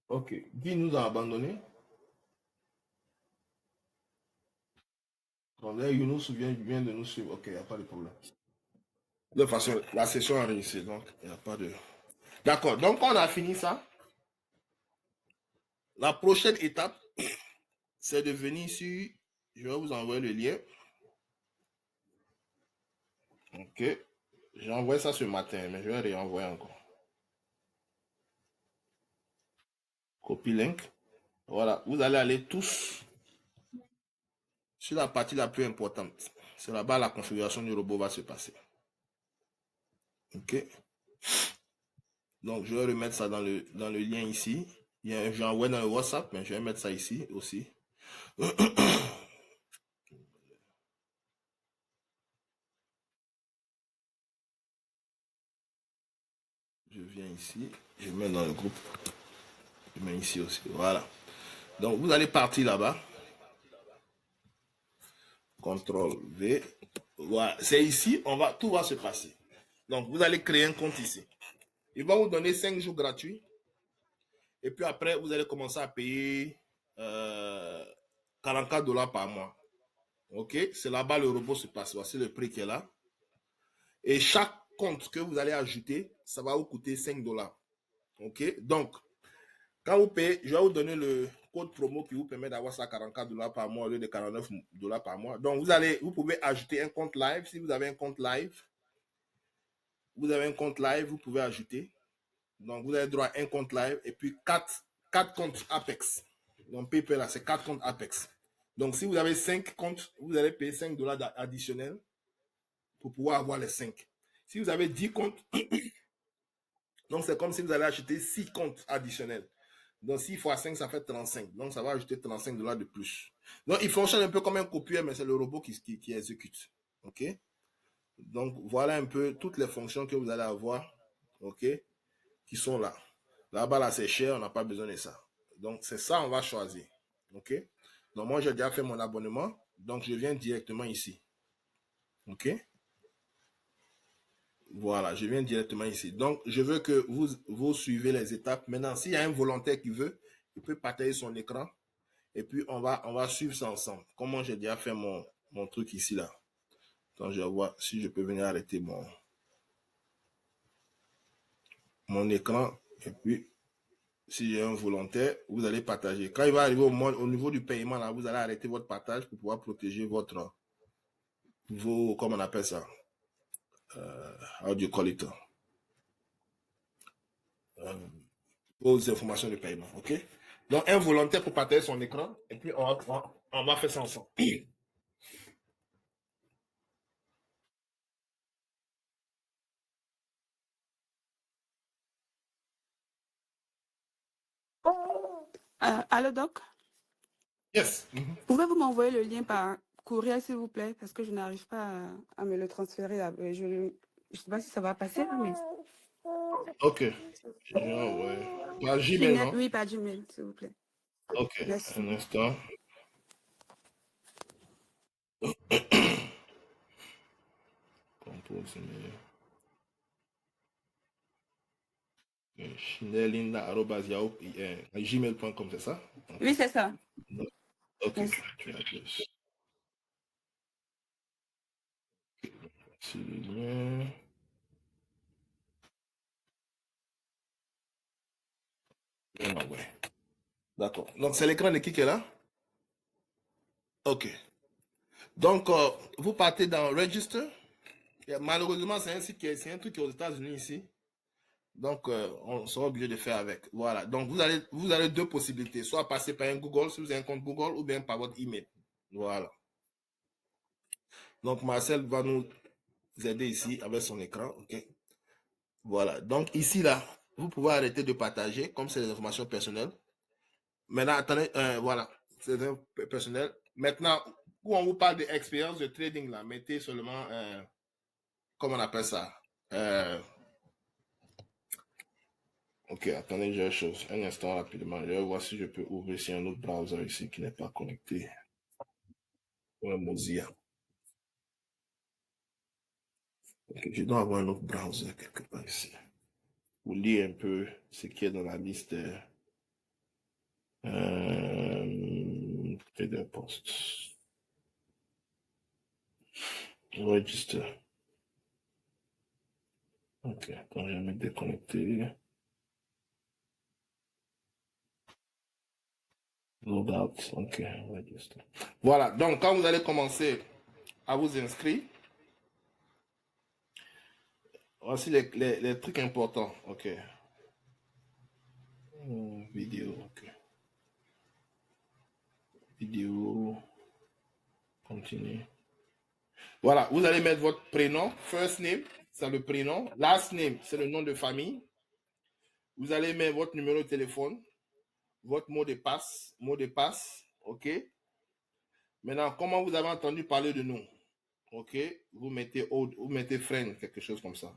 OK. Guy nous a abandonné. Là, Younous vient de nous suivre. OK, il n'y a pas de problème. De toute façon, la session a réussi, donc il n'y a pas de... D'accord, donc on a fini ça. La prochaine étape, c'est de venir sur... Je vais vous envoyer le lien. OK. J'ai envoyé ça ce matin, mais je vais réenvoyer encore. Copy link. Voilà, vous allez aller tous sur la partie la plus importante. C'est là-bas la configuration du robot va se passer. OK. Donc, je vais remettre ça dans le lien ici. J'ai envoyé dans le WhatsApp, mais je vais mettre ça ici aussi. Je viens ici, je mets dans le groupe. Je mets ici aussi. Voilà. Donc, vous allez partir là-bas. CTRL V. Voilà. C'est ici, tout va se passer. Donc, vous allez créer un compte ici. Il va vous donner 5 jours gratuits. Et puis après, vous allez commencer à payer $44 par mois. OK? C'est là-bas le robot se passe. Voici le prix qui est là. Et chaque compte que vous allez ajouter, ça va vous coûter $5. OK? Donc, quand vous payez, je vais vous donner le code promo qui vous permet d'avoir ça $44 par mois au lieu de $49 par mois. Donc, vous pouvez ajouter un compte live. Si vous avez un compte live, vous pouvez ajouter. Donc, vous avez droit à un compte live et puis 4 comptes Apex. Donc, PayPal, là, c'est 4 comptes Apex. Donc, si vous avez 5 comptes, vous allez payer $5 additionnels pour pouvoir avoir les 5. Si vous avez 10 comptes, donc c'est comme si vous allez acheter 6 comptes additionnels. Donc 6 fois 5, ça fait 35. Donc ça va ajouter $35 de plus. Donc il fonctionne un peu comme un copieur, mais c'est le robot qui exécute. OK? Donc voilà un peu toutes les fonctions que vous allez avoir. OK? Qui sont là. Là-bas, là, c'est cher, on n'a pas besoin de ça. Donc c'est ça, on va choisir. OK? Donc moi, j'ai déjà fait mon abonnement. Donc je viens directement ici. OK? Voilà, je viens directement ici. Donc, je veux que vous suivez les étapes. Maintenant, s'il y a un volontaire qui veut, il peut partager son écran. Et puis, on va suivre ça ensemble. Comment j'ai déjà fait mon truc ici, là. Donc, je vais voir si je peux venir arrêter mon écran. Et puis, si j'ai un volontaire, vous allez partager. Quand il va arriver au niveau du paiement, là, vous allez arrêter votre partage pour pouvoir protéger comment on appelle ça? How do you call it? aux informations de paiement. OK? Donc, un volontaire pour partager son écran et puis on va faire ça ensemble.
Allô, Doc?
Yes.
Pouvez-vous m'envoyer le lien par courriel, s'il vous plaît? Parce que je n'arrive pas à me le transférer. Je ne sais pas si ça va passer, là, mais...
OK. Ouais. Par Gmail,
Finette,
non?
oui, par Gmail, s'il vous plaît.
OK.
Merci.
Un instant. Compose gmail.com, c'est ça?
Oui, c'est ça.
OK.
Merci.
C'est le lien. Ouais. D'accord. Donc, c'est l'écran de qui est là? OK. Donc, vous partez dans Register. Et malheureusement, c'est un truc qui est aux États-Unis ici. Donc, on sera obligé de faire avec. Voilà. Donc, vous avez deux possibilités. Soit passer par un Google, si vous avez un compte Google, ou bien par votre email. Voilà. Donc, Marcel va nous aider ici avec son écran. OK. Voilà. Donc, ici, là, vous pouvez arrêter de partager, comme c'est des informations personnelles. Maintenant, attendez, voilà. C'est personnel. Maintenant, où on vous parle d'expérience de trading, là, mettez seulement, comment on appelle ça? Ok, attendez, j'ai une chose. Un instant rapidement. Je vais voir si je peux ouvrir sur un autre browser ici qui n'est pas connecté. Ouais, Mozilla. Ok, je dois avoir un autre browser quelque part ici. Pour lire un peu ce qui est dans la liste de posts. Register. Ok, quand je vais me déconnecter. Loadout. Ok, register. Voilà, donc quand vous allez commencer à vous inscrire, voici les trucs importants. Ok. Vidéo, ok. Vidéo. Continue. Voilà, vous allez mettre votre prénom. First name, c'est le prénom. Last name, c'est le nom de famille. Vous allez mettre votre numéro de téléphone, votre mot de passe. OK? Maintenant, comment vous avez entendu parler de nous? OK? Vous mettez friend, quelque chose comme ça.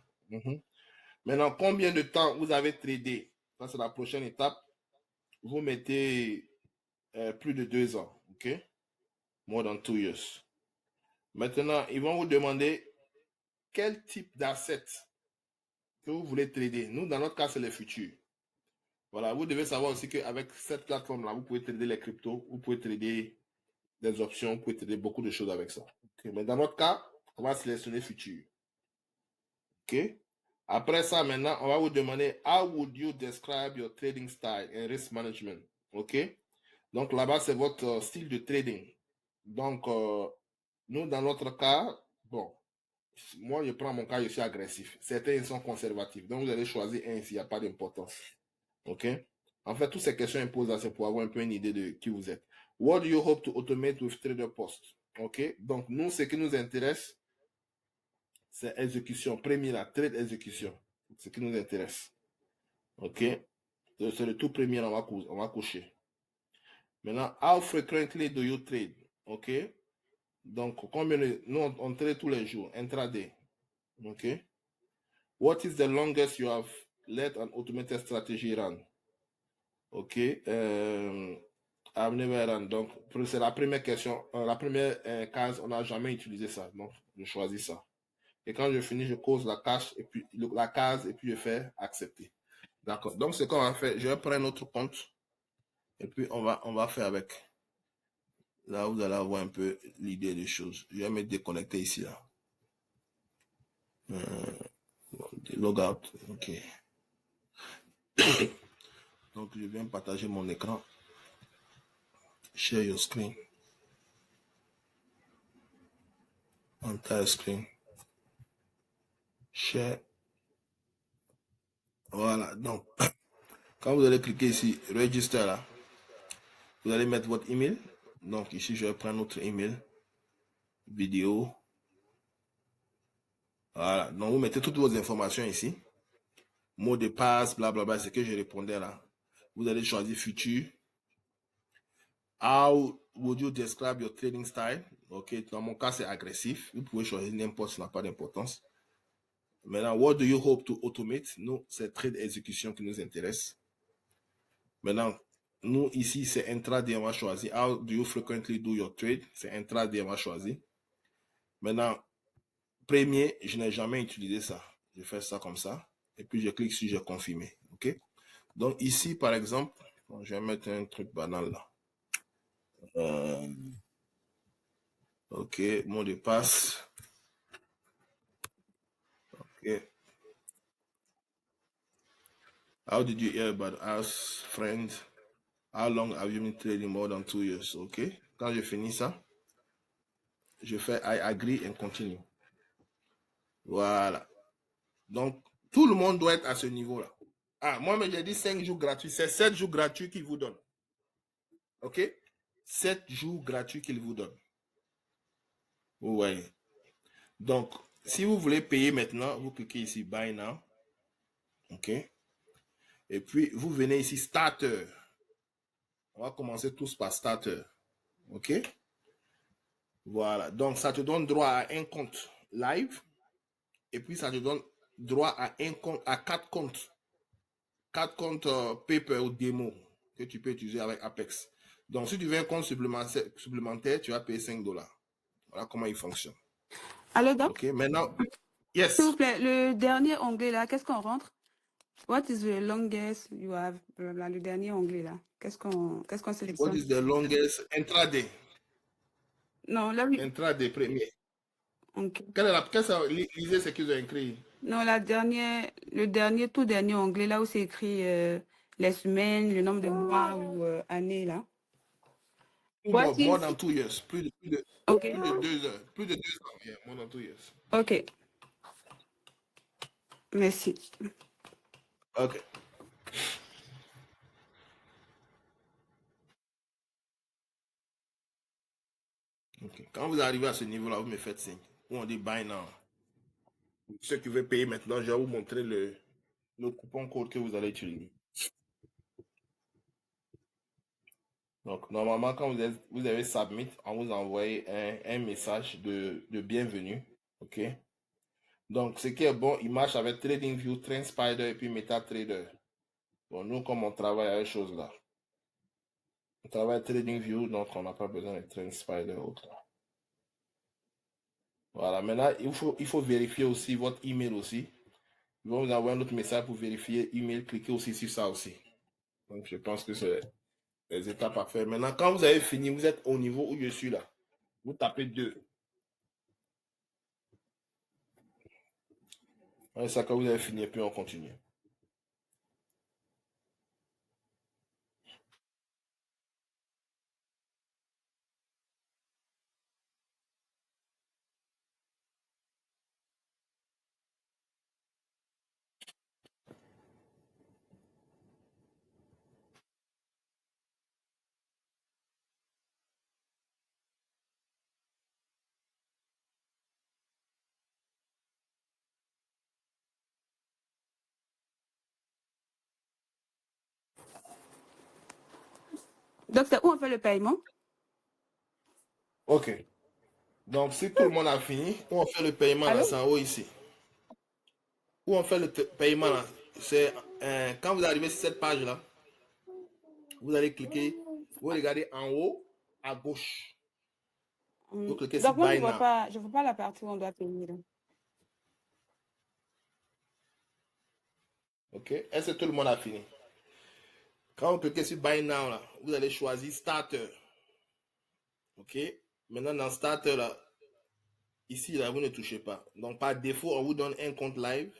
Maintenant, combien de temps vous avez tradé? Ça, c'est la prochaine étape. Vous mettez plus de 2 ans. OK? More than 2 years. Maintenant, ils vont vous demander quel type d'asset que vous voulez trader. Nous, dans notre cas, c'est les futurs. Voilà, vous devez savoir aussi qu'avec cette plateforme-là, vous pouvez trader les cryptos, vous pouvez trader des options, vous pouvez trader beaucoup de choses avec ça. Okay. Mais dans notre cas, on va sélectionner futur. OK? Après ça, maintenant, on va vous demander how would you describe your trading style and risk management? OK? Donc là-bas, c'est votre style de trading. Donc, nous, dans notre cas, bon, moi, je prends mon cas, je suis agressif. Certains sont conservatifs. Donc, vous allez choisir un s'il n'y a pas d'importance. OK? En fait, toutes ces questions imposent c'est pour avoir un peu une idée de qui vous êtes. What do you hope to automate with Trader Post? OK? Donc, nous, ce qui nous intéresse, c'est exécution. Premier, la trade exécution. Ce qui nous intéresse. OK? C'est le tout premier, on va coucher. Maintenant, how frequently do you trade? OK? Donc, nous, on trade tous les jours, intraday. OK? What is the longest you have let an automated strategy run? OK? I've never run. Donc, c'est la première question. La première case, on n'a jamais utilisé ça. Donc, je choisis ça. Et quand je finis, je cause la case et puis je fais accepter. D'accord. Donc, ce qu'on va faire, je vais prendre notre compte et puis on va faire avec. Là, vous allez avoir un peu l'idée des choses. Je vais me déconnecter ici, là. Logout. OK. Donc, je viens partager mon écran. Share your screen. Entire screen. Share. Voilà. Donc, Quand vous allez cliquer ici, Register là, vous allez mettre votre email. Donc ici, je vais prendre notre email, vidéo. Voilà, donc vous mettez toutes vos informations ici. Mot de passe, blablabla, c'est que je répondais là. Vous allez choisir futur. How would you describe your trading style? Ok, dans mon cas, c'est agressif. Vous pouvez choisir n'importe, ça n'a pas d'importance. Maintenant, what do you hope to automate? Nous, c'est trade exécution qui nous intéresse. Maintenant, nous, ici, c'est intraday, on va choisir. How do you frequently do your trade? C'est intraday, on va choisir. Maintenant, premier, je n'ai jamais utilisé ça. Je fais ça comme ça. Et puis, je clique sur « J'ai confirmé ». OK? Donc, ici, par exemple, je vais mettre un truc banal là. OK, mot de passe. OK. How did you hear about us, friend? How long have you been trading? More than 2 years. OK? Quand je finis ça, je fais I agree and continue. Voilà. Donc, tout le monde doit être à ce niveau-là. Ah, moi, j'ai dit 5 jours gratuits. C'est 7 jours gratuits qu'il vous donne. OK? 7 jours gratuits qu'il vous donne. Vous voyez. Donc, si vous voulez payer maintenant, vous cliquez ici Buy Now. OK? Et puis, vous venez ici Starter. On va commencer tous par Starter. OK? Voilà. Donc, ça te donne droit à un compte live. Et puis, ça te donne droit à un compte, à 4 comptes. 4 comptes paper ou démo que tu peux utiliser avec Apex. Donc, si tu veux un compte supplémentaire, tu vas payer $5. Voilà comment il fonctionne.
Alors, donc,
OK, maintenant,
s'il vous
yes.
plaît, le dernier onglet là, qu'est-ce qu'on rentre? What is the longest you have? Le dernier onglet là, qu'est-ce qu'on
What
sélectionne?
is the longest intraday?
Non, là, oui.
Intraday premier.
OK.
Lisez ce qu'ils ont écrit.
Non, tout dernier onglet là où c'est écrit les semaines, le nombre de mois ou années là.
More than 2 years.
OK.
Plus de 2 heures. Plus de 2 ans. Yeah, more than 2 years.
OK. Merci.
OK. OK. Quand vous arrivez à ce niveau-là, vous me faites signe. Où on dit buy now. Ceux qui veulent payer maintenant, je vais vous montrer le coupon code que vous allez utiliser. Donc, normalement, quand vous avez submit, on vous envoie un message de bienvenue. OK? Donc, ce qui est bon, il marche avec TradingView, TrendSpider et puis MetaTrader. Bon, nous, comme on travaille avec ces choses-là, on travaille avec TradingView, donc on n'a pas besoin de TrendSpider ou autre. Voilà, maintenant, il faut vérifier aussi votre email aussi. Ils vont vous envoyer un autre message pour vérifier email. Cliquez aussi sur ça aussi. Donc, je pense que c'est les étapes à faire. Maintenant, quand vous avez fini, vous êtes au niveau où je suis là. Vous tapez 2. C'est ça, quand vous avez fini, et puis on continue.
Donc, c'est où on fait le paiement?
OK. Donc, si tout le monde a fini, où on fait le paiement là, c'est en haut ici. Où on fait le paiement là, c'est quand vous arrivez sur cette page là, vous allez cliquer, vous regardez en haut à gauche. Vous cliquez sur
Donc, moi,
Buy Now.
je ne vois pas la partie où on doit payer. Là.
OK. Est-ce que tout le monde a fini? Quand vous cliquez sur Buy Now là, vous allez choisir Starter. OK. Maintenant, dans Starter là, ici là, vous ne touchez pas. Donc, par défaut, on vous donne un compte live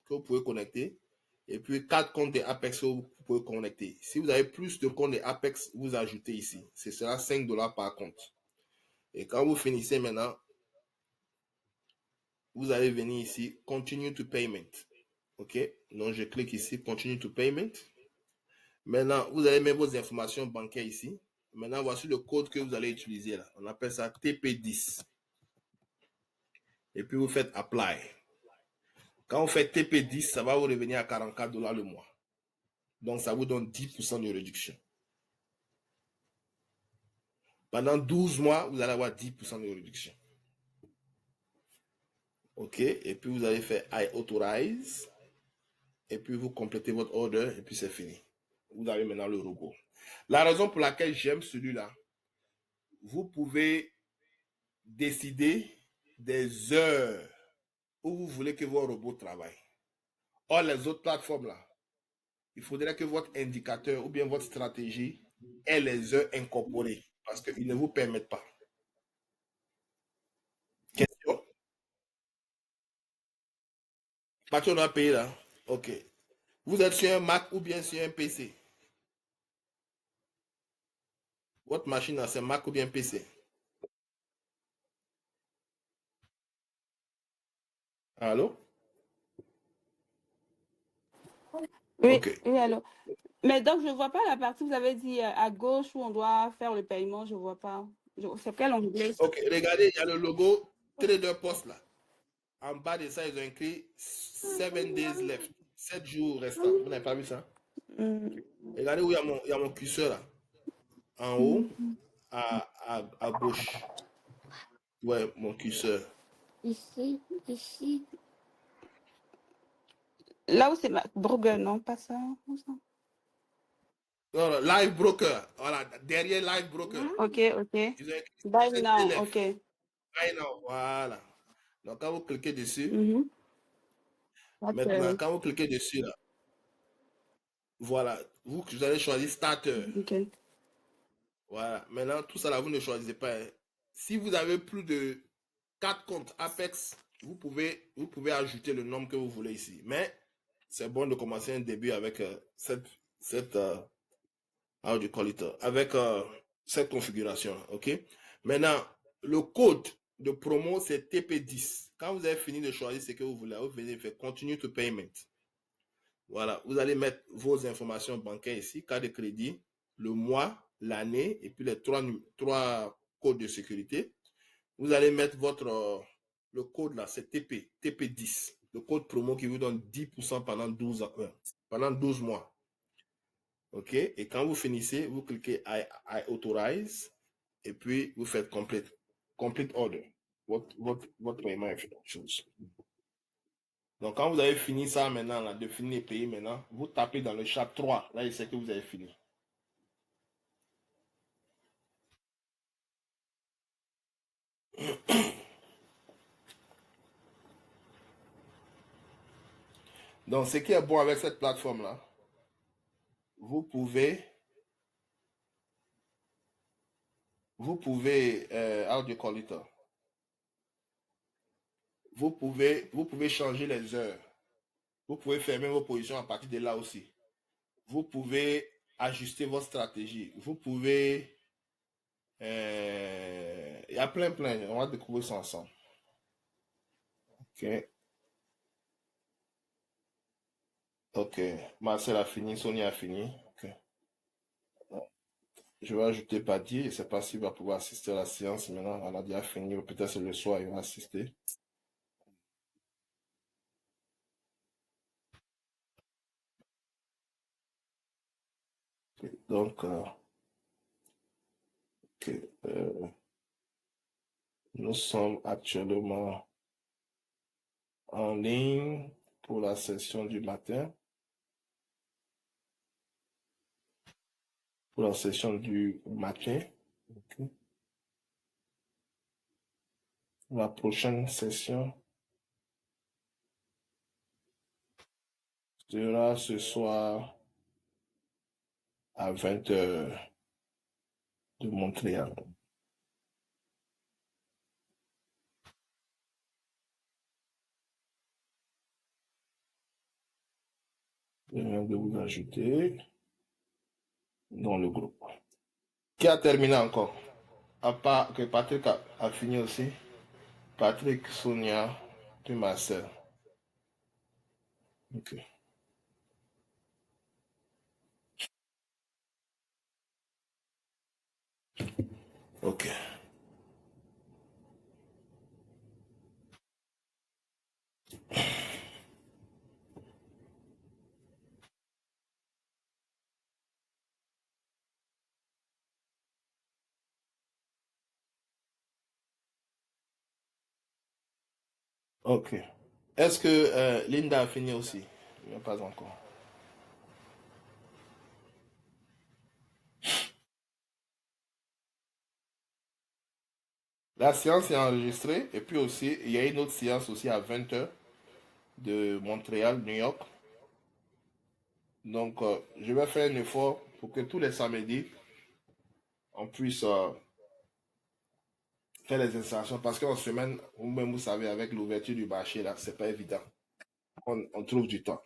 que vous pouvez connecter. Et puis 4 comptes de Apex que vous pouvez connecter. Si vous avez plus de comptes de Apex, vous ajoutez ici. Ce sera $5 par compte. Et quand vous finissez maintenant, vous allez venir ici, Continue to Payment. OK? Donc, je clique ici, Continue to Payment. Maintenant, vous allez mettre vos informations bancaires ici. Maintenant, voici le code que vous allez utiliser là. On appelle ça TP10. Et puis, vous faites Apply. Quand vous faites TP10, ça va vous revenir à $44 le mois. Donc, ça vous donne 10% de réduction. Pendant 12 mois, vous allez avoir 10% de réduction. OK. Et puis, vous allez faire I authorize. Et puis, vous complétez votre order. Et puis, c'est fini. Vous avez maintenant le robot. La raison pour laquelle j'aime celui-là, vous pouvez décider des heures où vous voulez que vos robots travaillent. Or, les autres plateformes là, il faudrait que votre indicateur ou bien votre stratégie ait les heures incorporées parce qu'ils ne vous permettent pas. Question? Partout dans le pays là. OK. Vous êtes sur un Mac ou bien sur un PC? Votre machine c'est Mac ou bien PC? Allô?
Oui,
OK.
oui, alors. Mais donc, je ne vois pas la partie, vous avez dit à gauche où on doit faire le paiement, je ne vois pas. C'est quel onglet?
OK. Regardez, il y a le logo Trader Post là. En bas de ça, ils ont écrit 7 days left. 7 jours restants. Vous n'avez pas vu ça? Regardez où il y a mon curseur là. En haut, à gauche. Ouais, mon curseur.
Ici, ici. Là où c'est ma Brogan, non, pas ça. Où ça?
Non, non, Live Broker. Voilà, derrière Live Broker.
Ok, ok.
Ils ont écrit
Buy
7
now,
left.
ok.
Buy now. Voilà. Donc, quand vous cliquez dessus,
That's,
maintenant, quand vous cliquez dessus, là, voilà, vous allez choisir Starter.
ok.
Voilà. Maintenant, tout ça là, vous ne choisissez pas. Hein. Si vous avez plus de 4 comptes Apex, vous pouvez ajouter le nombre que vous voulez ici. Mais c'est bon de commencer un début avec cette how do you call it, avec cette configuration. OK? Maintenant, le code de promo, c'est TP10. Quand vous avez fini de choisir ce que vous voulez, vous venez faire Continue to Payment. Voilà, vous allez mettre vos informations bancaires ici, carte de crédit, le mois, l'année, et puis les trois codes de sécurité. Vous allez mettre le code là, c'est TP10, le code promo qui vous donne 10% pendant 12 mois. OK? Et quand vous finissez, vous cliquez I authorize, et puis vous faites complete order. Votre paiement est chose. Donc, quand vous avez fini ça maintenant, là, de finir les pays maintenant, vous tapez dans le chat 3. Là, il sait que vous avez fini. Donc, ce qui est bon avec cette plateforme-là, vous pouvez, how do you call it? Vous pouvez changer les heures. Vous pouvez fermer vos positions à partir de là aussi. Vous pouvez ajuster votre stratégie. Vous pouvez... Il y a plein. On va découvrir ça ensemble. OK. OK. Marcel a fini. Sonia a fini. OK. Je vais ajouter Paddy. Je ne sais pas s'il va pouvoir assister à la séance maintenant. On a déjà fini. Peut-être c'est le soir, il va assister. Okay. Donc, nous sommes actuellement en ligne pour la session du matin. Pour la session du matin. Okay. La prochaine session sera ce soir à 20h de Montréal. Je viens de vous ajouter dans le groupe. Qui a terminé encore? À part que Patrick a fini aussi. Patrick, Sonia, puis Marcel. Ok. Ok. Ok. Est-ce que Linda a fini aussi? Mais pas encore. La séance est enregistrée et puis aussi, il y a une autre séance aussi à 20h de Montréal, New York. Donc, je vais faire un effort pour que tous les samedis, on puisse faire les installations parce qu'en semaine, vous-même, vous savez, avec l'ouverture du marché, là, c'est pas évident. On trouve du temps.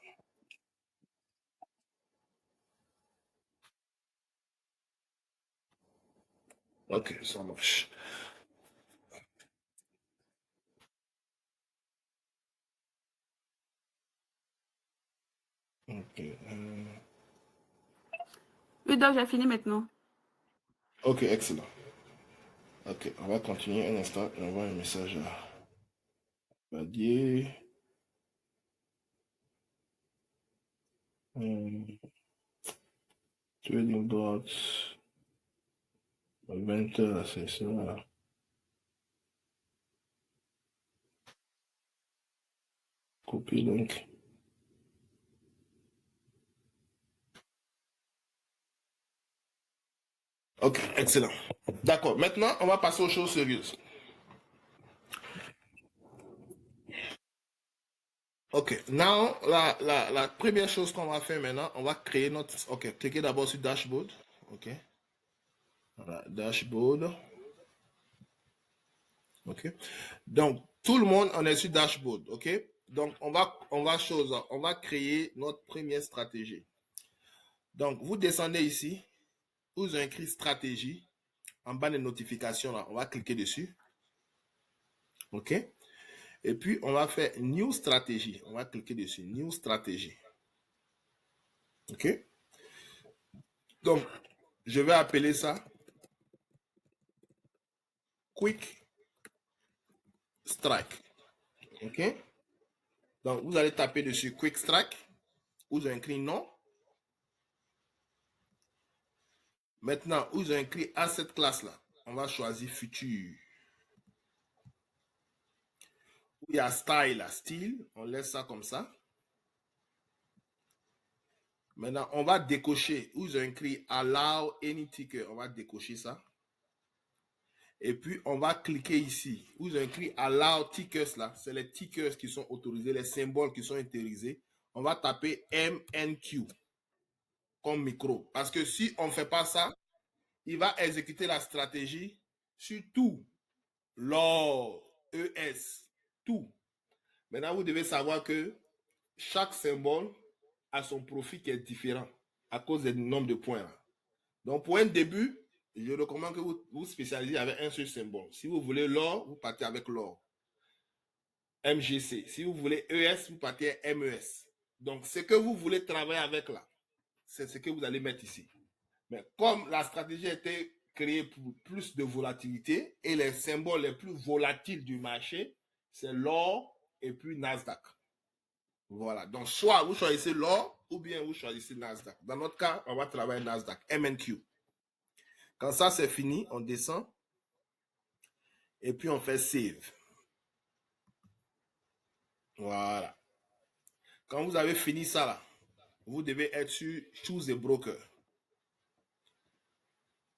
Ok, ça marche. Ok,
Oui, donc j'ai fini maintenant.
ok, excellent. Ok, on va continuer un instant. J'envoie un message à Badier. Trading bots. 20h, c'est ça. Copie link. Ok, excellent. D'accord, maintenant, on va passer aux choses sérieuses. Ok, now, la première chose qu'on va faire maintenant, on va créer notre... Ok, cliquez d'abord sur Dashboard. Ok, voilà, Dashboard. Ok, donc, tout le monde en est sur Dashboard. Ok, donc, on va créer notre première stratégie. Donc, vous descendez ici, vous avez écrit stratégie. En bas des notifications, là, on va cliquer dessus. Ok, et puis, on va faire New Stratégie. On va cliquer dessus, New Stratégie. Ok, donc, je vais appeler ça Quick Strike. OK? Donc, vous allez taper dessus Quick Strike. Vous avez écrit non. Maintenant, vous avez écrit à cette classe-là. On va choisir futur. Il y a style, style. On laisse ça comme ça. Maintenant, on va décocher. Vous avez écrit allow any ticker. On va décocher ça. Et puis, on va cliquer ici. Vous avez écrit allow tickers là. C'est les tickers qui sont autorisés, les symboles qui sont autorisés. On va taper MNQ comme micro. Parce que si on ne fait pas ça, il va exécuter la stratégie sur tout. L'or, ES, tout. Maintenant, vous devez savoir que chaque symbole a son profit qui est différent à cause du nombre de points. Là. Donc, pour un début, je recommande que vous vous spécialisez avec un seul symbole. Si vous voulez l'or, vous partez avec l'or. MGC. Si vous voulez ES, vous partez MES. Donc, ce que vous voulez travailler avec là, c'est ce que vous allez mettre ici. Mais comme la stratégie a été créée pour plus de volatilité et les symboles les plus volatiles du marché, c'est l'or et puis Nasdaq. Voilà. Donc, soit vous choisissez l'or ou bien vous choisissez Nasdaq. Dans notre cas, on va travailler Nasdaq, MNQ. Quand ça c'est fini, on descend et puis on fait Save. Voilà. Quand vous avez fini ça là, vous devez être sur Choose a Broker.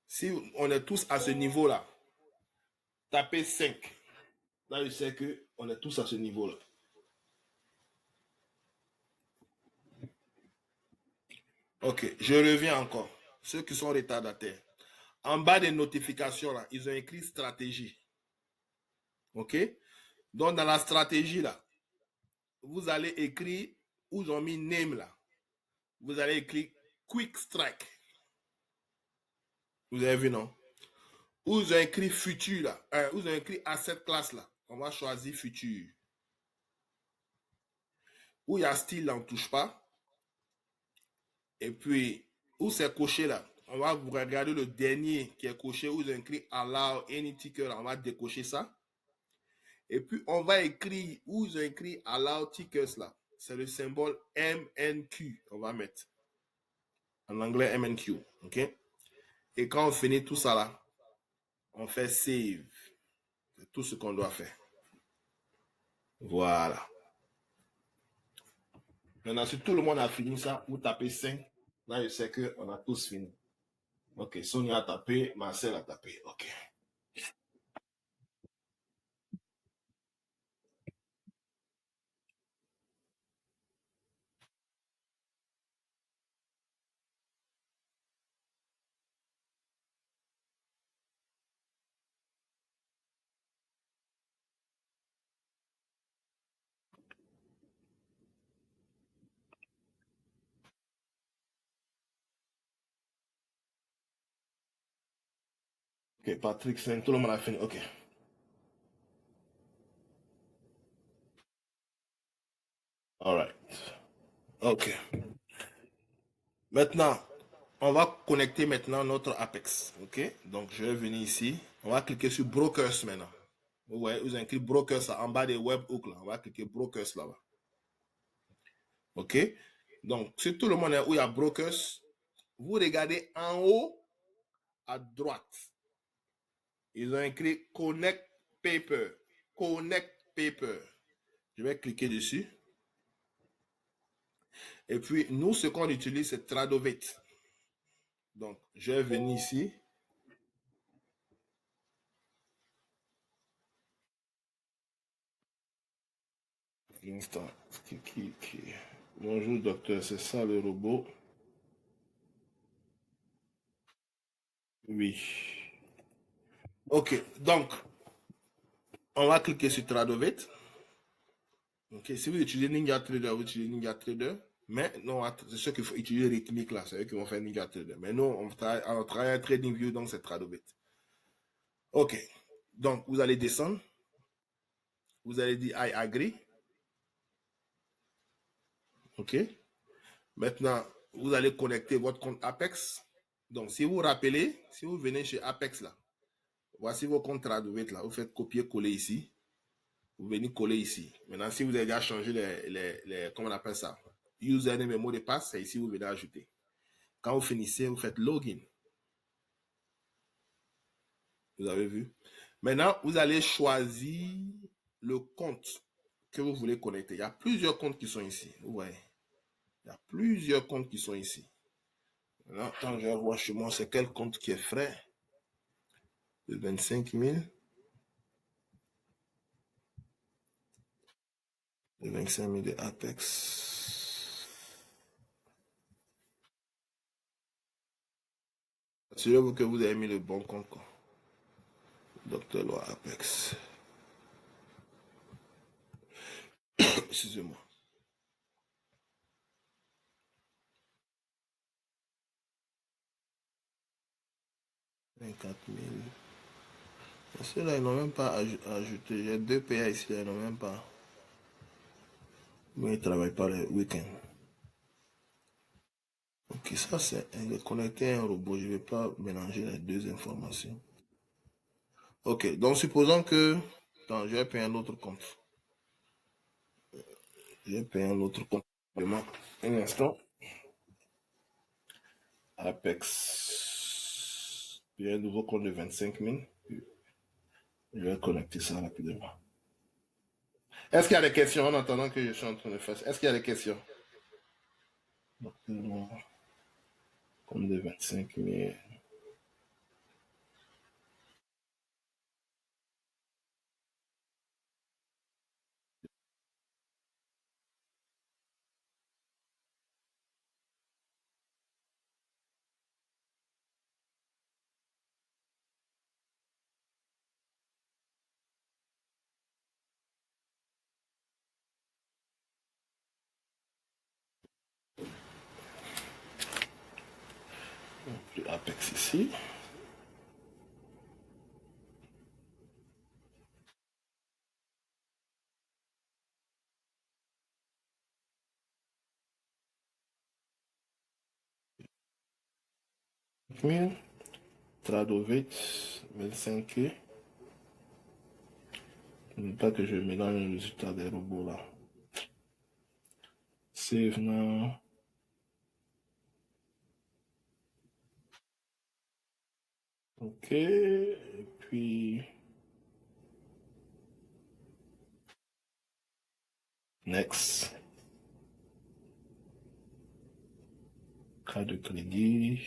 Si on est tous à ce niveau-là, tapez 5. Là, je sais qu'on est tous à ce niveau-là. Ok, je reviens encore. Ceux qui sont retardataires. En bas des notifications, là, ils ont écrit stratégie. Ok? Donc, dans la stratégie, là, vous allez écrire, où ils ont mis name, là. Vous allez écrire quick strike. Vous avez vu, non? Où ils ont écrit futur, là. Où ils ont écrit asset class, là. On va choisir futur. Où il y a style, là, on ne touche pas. Et puis, où c'est coché, là, on va vous regarder le dernier qui est coché où ils ont écrit Allow any ticker. On va décocher ça. Et puis, on va écrire où ils ont écrit Allow tickers là. C'est le symbole MNQ. On va mettre. En anglais, MNQ. OK? Et quand on finit tout ça là, on fait Save. C'est tout ce qu'on doit faire. Voilà. Maintenant, si tout le monde a fini ça, vous tapez 5. Là, je sais qu'on a tous fini. OK, Sonia a tapé, Marcel a tapé. OK. OK, Patrick 5, tout le monde a fini. OK. All right. OK. Maintenant, on va connecter maintenant notre Apex. OK? Donc, je vais venir ici. On va cliquer sur Brokers maintenant. Vous voyez, vous avez cliqué Brokers en bas des webhooks là. On va cliquer Brokers là-bas. OK? Donc, si tout le monde est où il y a Brokers, vous regardez en haut à droite. Ils ont écrit Connect Paper. Connect Paper. Je vais cliquer dessus. Et puis, nous, ce qu'on utilise, c'est Tradovet. Donc, je vais venir ici. Instant. Bonjour, docteur. C'est ça le robot? Oui. OK. Donc, on va cliquer sur Tradovet. OK. Si vous utilisez NinjaTrader, vous utilisez NinjaTrader. Mais non, c'est ceux qu'il faut utiliser rythmique là. C'est eux qui vont faire NinjaTrader. Mais nous, on travaille à TradingView, donc c'est Tradovet. OK. Donc, vous allez descendre. Vous allez dire I agree. OK. Maintenant, vous allez connecter votre compte Apex. Donc, si vous vous rappelez, si vous venez chez Apex là, voici vos comptes Tradovet là. Vous faites copier-coller ici. Vous venez coller ici. Maintenant, si vous avez déjà changé comment on appelle ça? Username et mot de passe, c'est ici vous venez ajouter. Quand vous finissez, vous faites login. Vous avez vu? Maintenant, vous allez choisir le compte que vous voulez connecter. Il y a plusieurs comptes qui sont ici. Vous voyez? Il y a plusieurs comptes qui sont ici. Maintenant, quand je vais voir chez moi, c'est quel compte qui est frais? De 25 000. De 25 000 de Apex. Assurez-vous que vous avez mis le bon compte, quoi. Docteur Loi Apex. Excusez-moi. 24 000. Ceux-là, ils n'ont même pas ajouté. J'ai deux PA ici, ils n'ont même pas. Mais ils ne travaillent pas le week-end. Ok, ça c'est connecter un robot. Je ne vais pas mélanger les deux informations. Ok, donc supposons que. Attends, je vais payer un autre compte. Je vais payer un autre compte. Un instant. Apex. Il y a un nouveau compte de 25 000. Je vais connecter ça rapidement. Est-ce qu'il y a des questions en attendant que je suis en train de faire ça? Est-ce qu'il y a des questions? Donc, compte de 25 000. Le Apex ici. 000. Tradovet 25. Ne pas que je mélange le résultat des robots là. Save now. Ok. Et puis. Next. Cas de crédit.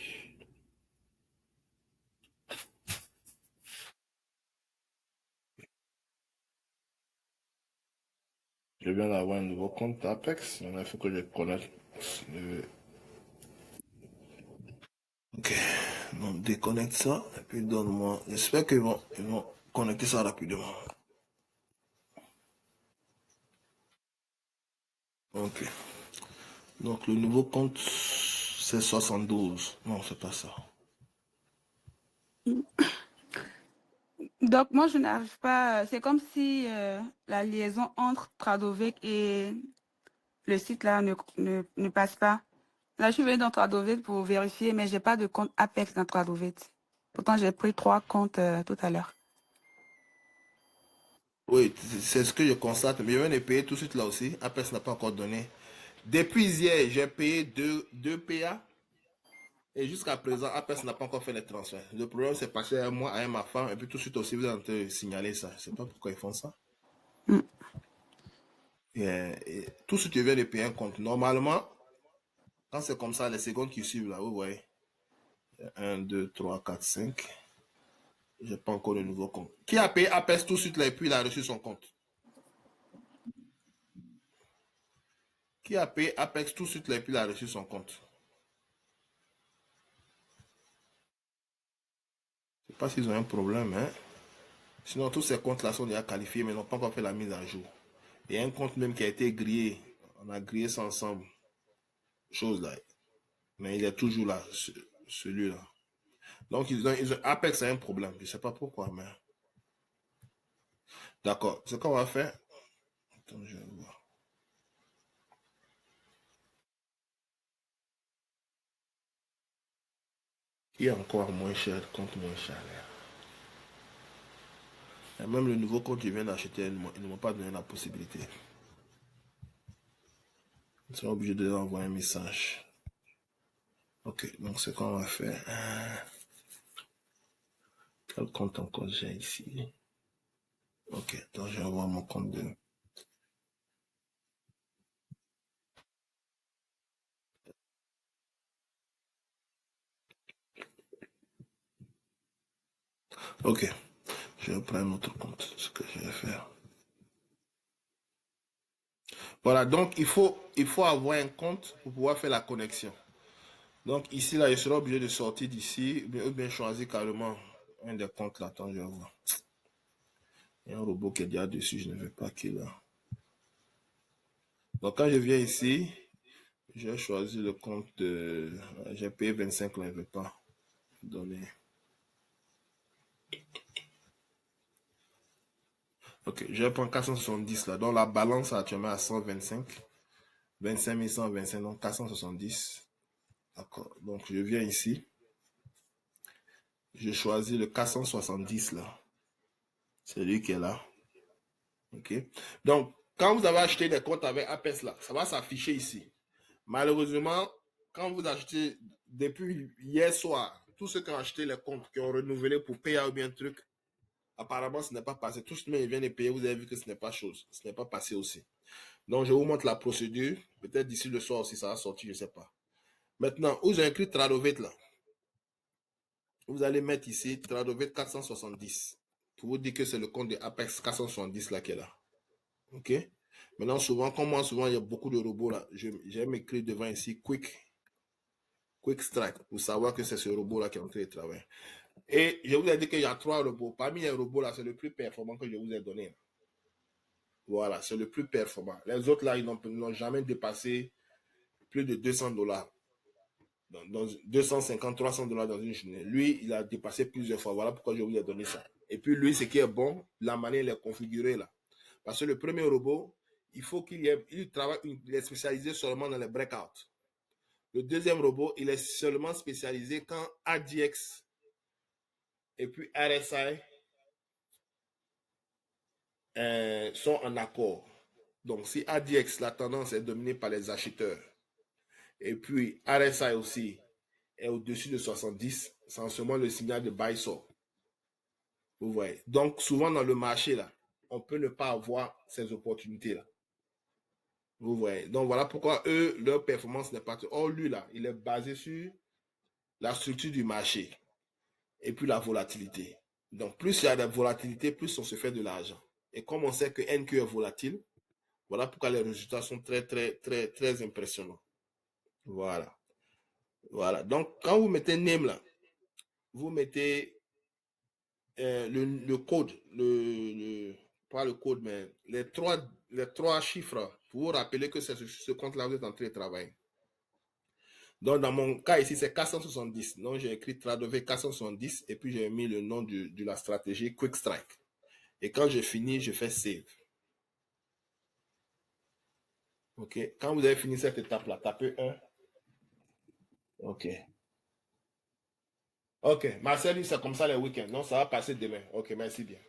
Je viens d'avoir un nouveau compte Apex. Il faut que je connecte. Ok. Donc déconnecte ça. Et puis donne-moi. J'espère qu'ils vont connecter ça rapidement. Ok. Donc le nouveau compte, c'est 72. Non, c'est pas ça.
Donc, moi, je n'arrive pas. C'est comme si la liaison entre Tradovec et le site là ne passe pas. Là, je suis venue dans Tradovec pour vérifier, mais j'ai pas de compte Apex dans Tradovec. Pourtant, j'ai pris 3 comptes tout à l'heure.
Oui, c'est ce que je constate. Mais je viens de payer tout de suite là aussi. Apex n'a pas encore donné. Depuis hier, j'ai payé deux PA. Et jusqu'à présent, Apex n'a pas encore fait les transferts. Le problème, c'est passé à moi, à ma femme. Et puis tout de suite aussi, vous avez signaler ça. Je ne sais pas pourquoi ils font ça.
Mm.
Et tout de suite, je viens de payer un compte. Normalement, quand c'est comme ça, les secondes qui suivent là, vous voyez. 1, 2, 3, 4, 5. Je n'ai pas encore le nouveau compte. Qui a payé Apex tout de suite là et puis il a reçu son compte? Qui a payé Apex tout de suite là et puis il a reçu son compte? Je ne sais pas s'ils ont un problème, hein. Sinon, tous ces comptes-là sont déjà qualifiés, mais n'ont pas encore fait la mise à jour. Il y a un compte même qui a été grillé. On a grillé ça ensemble. Chose là. Mais il est toujours là, celui-là. Donc, Apex a un problème. Je ne sais pas pourquoi, mais. D'accord. Ce qu'on va faire. Attends, je vais voir. Il est encore moins cher, le compte moins cher. Et même le nouveau compte qu'ils viennent d'acheter, ils ne m'ont pas donné la possibilité. Ils sont obligés de leur envoyer un message. Ok, donc ce qu'on va faire. Quel compte encore j'ai ici? Ok, donc je vais voir mon compte de. Ok, je vais prendre un autre compte, ce que je vais faire. Voilà, donc il faut avoir un compte pour pouvoir faire la connexion. Donc ici, là, je serai obligé de sortir d'ici, ou bien choisir carrément un des comptes là. Attends, je vais voir. Il y a un robot qui est déjà dessus, je ne veux pas qu'il là. Donc quand je viens ici, j'ai choisi le compte de. J'ai payé 25 là, je ne veux pas donner. Ok, je vais prendre 470 là. Donc la balance actuellement à 125. 25 125, donc 470. D'accord. Donc je viens ici. Je choisis le 470 là. C'est lui qui est là. Ok. Donc, quand vous avez acheté des comptes avec Apex là, ça va s'afficher ici. Malheureusement, quand vous achetez depuis hier soir, tous ceux qui ont acheté les comptes, qui ont renouvelé pour payer ou bien un truc, apparemment ce n'est pas passé. Tous ceux qui viennent de payer, vous avez vu que ce n'est pas chose. Ce n'est pas passé aussi. Donc, je vous montre la procédure. Peut-être d'ici le soir aussi, ça va sortir, je ne sais pas. Maintenant, où j'ai écrit Tradovet là, vous allez mettre ici Tradovet 470 pour vous dire que c'est le compte de Apex 470 là qui est là. Ok? Maintenant, souvent, comme moi, souvent, il y a beaucoup de robots là. J'aime écrire devant ici Quick Strike pour savoir que c'est ce robot là qui est en train de travailler. Et je vous ai dit qu'il y a 3 robots. Parmi les robots là, c'est le plus performant que je vous ai donné. Voilà, c'est le plus performant. Les autres là, ils n'ont jamais dépassé plus de 200 dollars. Dans 250, 300 dollars dans une journée. Lui, il a dépassé plusieurs fois. Voilà pourquoi je vous ai donné ça. Et puis lui, ce qui est bon, la manière il est configuré là. Parce que le premier robot, il faut qu'il est spécialisé seulement dans les breakouts. Le deuxième robot, il est seulement spécialisé quand ADX et puis RSI sont en accord. Donc, si ADX, la tendance est dominée par les acheteurs, et puis RSI aussi est au-dessus de 70, c'est en ce moment le signal de buy sort. Vous voyez. Donc, souvent dans le marché, là, on peut ne pas avoir ces opportunités-là. Vous voyez. Donc, voilà pourquoi eux, leur performance n'est pas... Or, lui, là, il est basé sur la structure du marché et puis la volatilité. Donc, plus il y a de la volatilité, plus on se fait de l'argent. Et comme on sait que NQ est volatile, voilà pourquoi les résultats sont très impressionnants. Voilà. Voilà. Donc, quand vous mettez name là, vous mettez le code, pas le code, mais les trois chiffres pour vous rappeler que c'est ce compte-là que vous êtes en train de travailler. Donc, dans mon cas ici, c'est 470. Donc, j'ai écrit Tradove 470 et puis j'ai mis le nom de la stratégie Quick Strike. Et quand j'ai fini, je fais Save. OK. Quand vous avez fini cette étape-là, tapez 1. OK. OK. Marcel, c'est comme ça les week-ends. Non, ça va passer demain. OK, merci bien.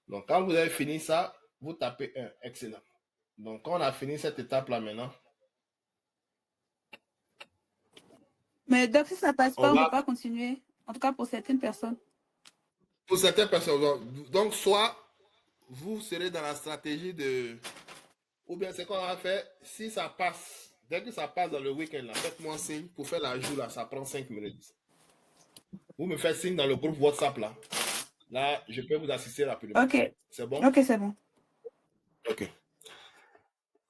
Donc, quand vous avez fini ça, vous tapez 1. Excellent. Donc, quand on a fini cette étape-là maintenant,
Mais donc, si ça passe pas,
on
on ne peut
va,
pas continuer. En tout cas, pour certaines personnes.
pour certaines personnes, donc soit vous serez dans la stratégie de, ou bien c'est qu'on va faire, si ça passe, dès que ça passe dans le week-end, là, faites-moi signe, pour faire l'ajout, là, ça prend 5 minutes. Vous me faites signe dans le groupe WhatsApp, là. Là, je peux vous assister rapidement.
Ok.
C'est bon?
Ok, c'est bon.
OK.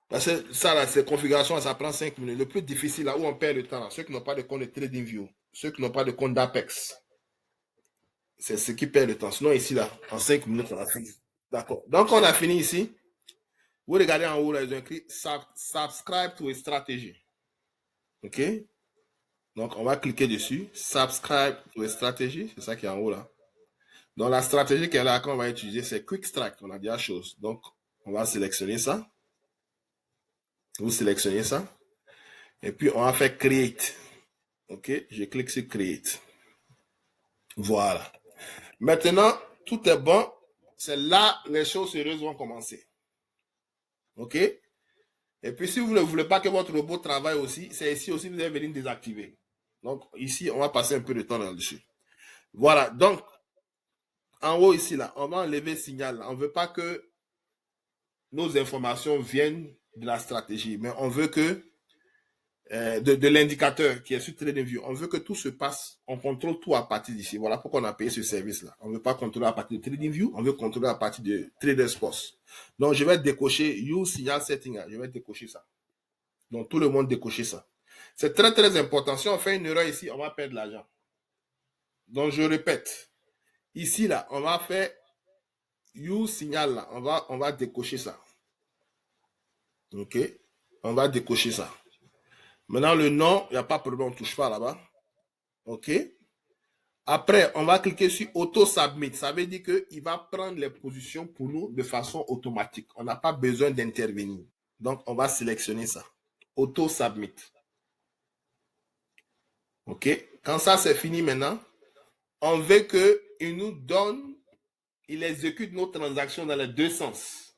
Parce que ça, là, ces configurations, ça prend 5 minutes. Le plus difficile, là où on perd le temps, là, ceux qui n'ont pas de compte de TradingView, ceux qui n'ont pas de compte d'Apex, c'est ce qui perd le temps. Sinon, ici, là, en 5 minutes, on a fini. D'accord. Donc, on a fini ici. Vous regardez en haut, là, ils ont écrit Subscribe to a strategy. OK? Donc, on va cliquer dessus. Subscribe to a strategy. C'est ça qui est en haut, là. Donc, la stratégie qu'elle a, qu'on va utiliser, c'est Quick Strike. On a dit la chose. Donc, on va sélectionner ça. Vous sélectionnez ça. Et puis, on va faire Create. OK? Je clique sur Create. Voilà. Maintenant, tout est bon. C'est là les choses sérieuses vont commencer. OK? Et puis, si vous ne voulez pas que votre robot travaille aussi, c'est ici aussi, vous allez venir désactiver. Donc, ici, on va passer un peu de temps là-dessus. Voilà. Donc, en haut ici, là, on va enlever le signal. Là. On ne veut pas que nos informations viennent de la stratégie, mais on veut que de l'indicateur qui est sur TradingView. On veut que tout se passe, on contrôle tout à partir d'ici. Voilà pourquoi on a payé ce service-là. On ne veut pas contrôler à partir de TradingView, on veut contrôler à partir de TraderSports. Donc, je vais décocher Use Signal Setting. Je vais décocher ça. Donc, tout le monde décocher ça. C'est très important. Si on fait une erreur ici, on va perdre l'argent. Donc, je répète. Ici, là, on va faire Use Signal. Là. On va décocher ça. OK? On va décocher ça. Maintenant, le nom, il n'y a pas de problème, on ne touche pas là-bas. OK? Après, on va cliquer sur Auto Submit. Ça veut dire qu'il va prendre les positions pour nous de façon automatique. On n'a pas besoin d'intervenir. Donc, on va sélectionner ça. Auto Submit. OK? Quand ça, c'est fini maintenant, on veut qu'il nous donne, il exécute nos transactions dans les deux sens.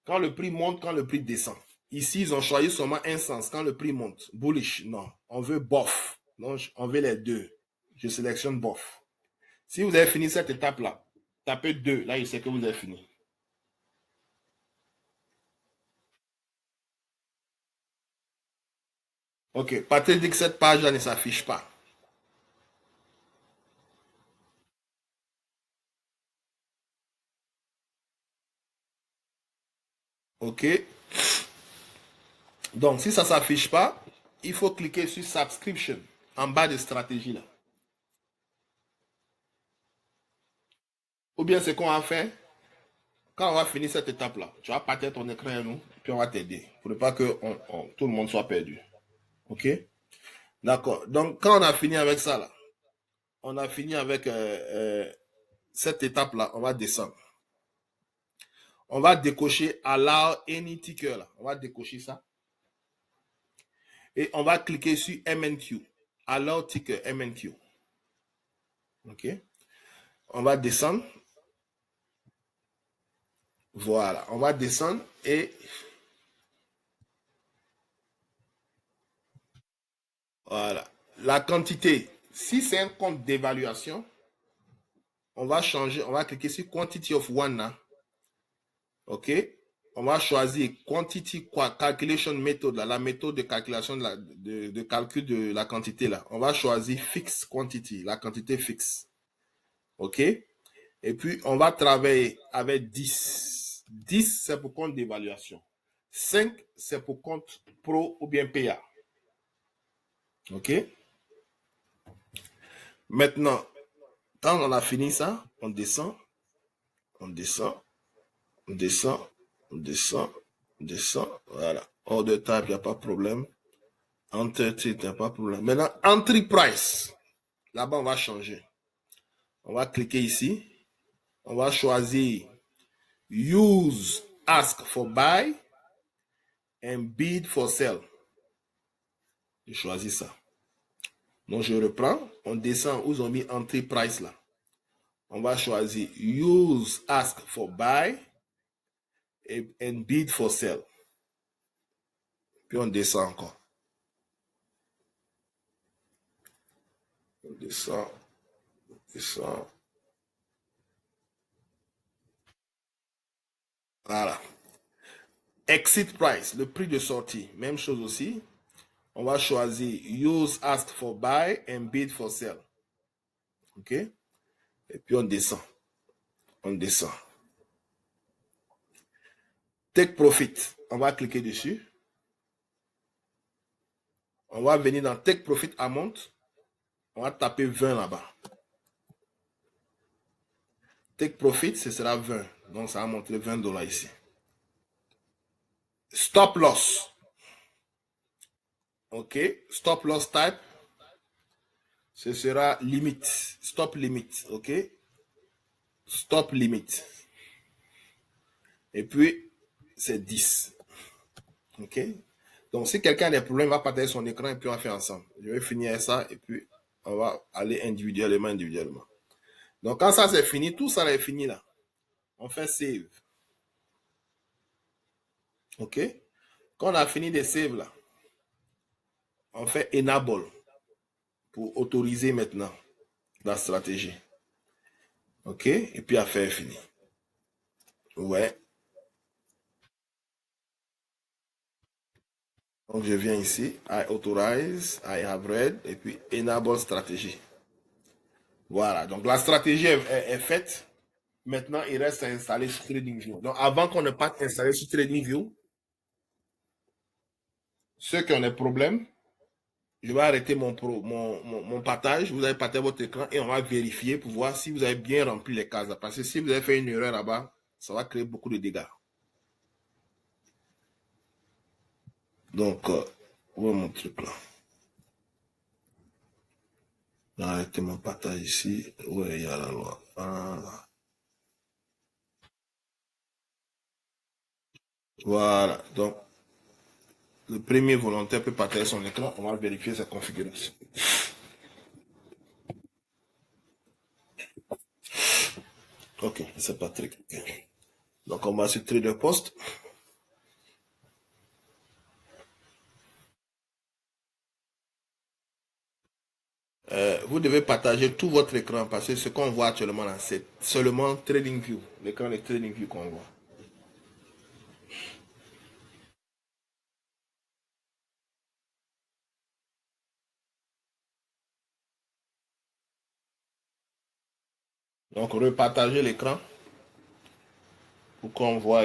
Quand le prix monte, quand le prix descend. Ici, ils ont choisi seulement un sens. Quand le prix monte, bullish, non. On veut bof. Donc, on veut les deux. Je sélectionne bof. Si vous avez fini cette étape-là, tapez 2. Là, je sais que vous avez fini. OK. Patrick dit que cette page-là ne s'affiche pas. OK. Donc, si ça ne s'affiche pas, il faut cliquer sur Subscription en bas de stratégie là. Ou bien ce qu'on va faire, quand on va finir cette étape-là, tu vas partir ton écran à nous, puis on va t'aider. Pour ne pas que tout le monde soit perdu. OK? D'accord. Donc, quand on a fini avec ça, là, on a fini avec cette étape-là, on va descendre. On va décocher Allow Any Ticker. Là. On va décocher ça. Et on va cliquer sur MNQ. Alors, ticker MNQ. OK. On va descendre. Voilà. On va descendre et voilà. La quantité. Si c'est un compte d'évaluation, on va changer. On va cliquer sur Quantity of One. Hein. OK. On va choisir Quantity Calculation Method, là, la méthode de calculation de calcul de la quantité. Là. On va choisir Fixed Quantity, la quantité fixe. OK. Et puis, on va travailler avec 10. 10, c'est pour compte d'évaluation. 5, c'est pour compte pro ou bien PA. OK. Maintenant, quand on a fini ça, on descend, on descend, on descend, on descend, on descend. Voilà. Order type, il n'y a pas de problème. Enter type, il n'y a pas de problème. Maintenant, entry price. Là-bas, on va changer. On va cliquer ici. On va choisir use ask for buy and bid for sell. Je choisis ça. Donc, je reprends. On descend où ils ont mis entry price là. On va choisir use ask for buy and bid for sell. Puis on descend encore. On descend, on descend. Voilà. Exit price, le prix de sortie. Même chose aussi. On va choisir use ask for buy and bid for sell. OK? Et puis on descend. On descend. Take profit. On va cliquer dessus. On va venir dans Take profit amount. On va taper 20 là-bas. Take profit, ce sera 20. Donc ça va montrer $20 ici. Stop loss. OK. Stop loss type. Ce sera limite. Stop limit. OK. Stop limit. Et puis, c'est 10. OK. Donc, si quelqu'un a des problèmes, il va partager son écran et puis on va faire ensemble. Je vais finir ça et puis on va aller individuellement. Donc, quand ça c'est fini, tout ça est fini là. On fait save. OK. Quand on a fini de save là, on fait enable pour autoriser maintenant la stratégie. OK. Et puis affaire est finie. Ouais. Donc je viens ici, I authorize, I have read, et puis enable stratégie. Voilà. Donc la stratégie est faite. Maintenant, il reste à installer sur TradingView. Donc avant qu'on ne parte installer sur TradingView, ceux qui ont des problèmes, je vais arrêter mon partage. Vous allez partager votre écran et on va vérifier pour voir si vous avez bien rempli les cases. Parce que si vous avez fait une erreur là-bas, ça va créer beaucoup de dégâts. Donc, où est mon truc là? J'ai arrêté mon partage ici. Où est il y a la loi? Voilà. Donc, le premier volontaire peut partager son écran. On va vérifier sa configuration. Ok, c'est Patrick. Donc, on va sur Trader Post. Vous devez partager tout votre écran parce que ce qu'on voit actuellement là, c'est seulement TradingView, l'écran de TradingView qu'on voit. Donc, repartager l'écran pour qu'on voie.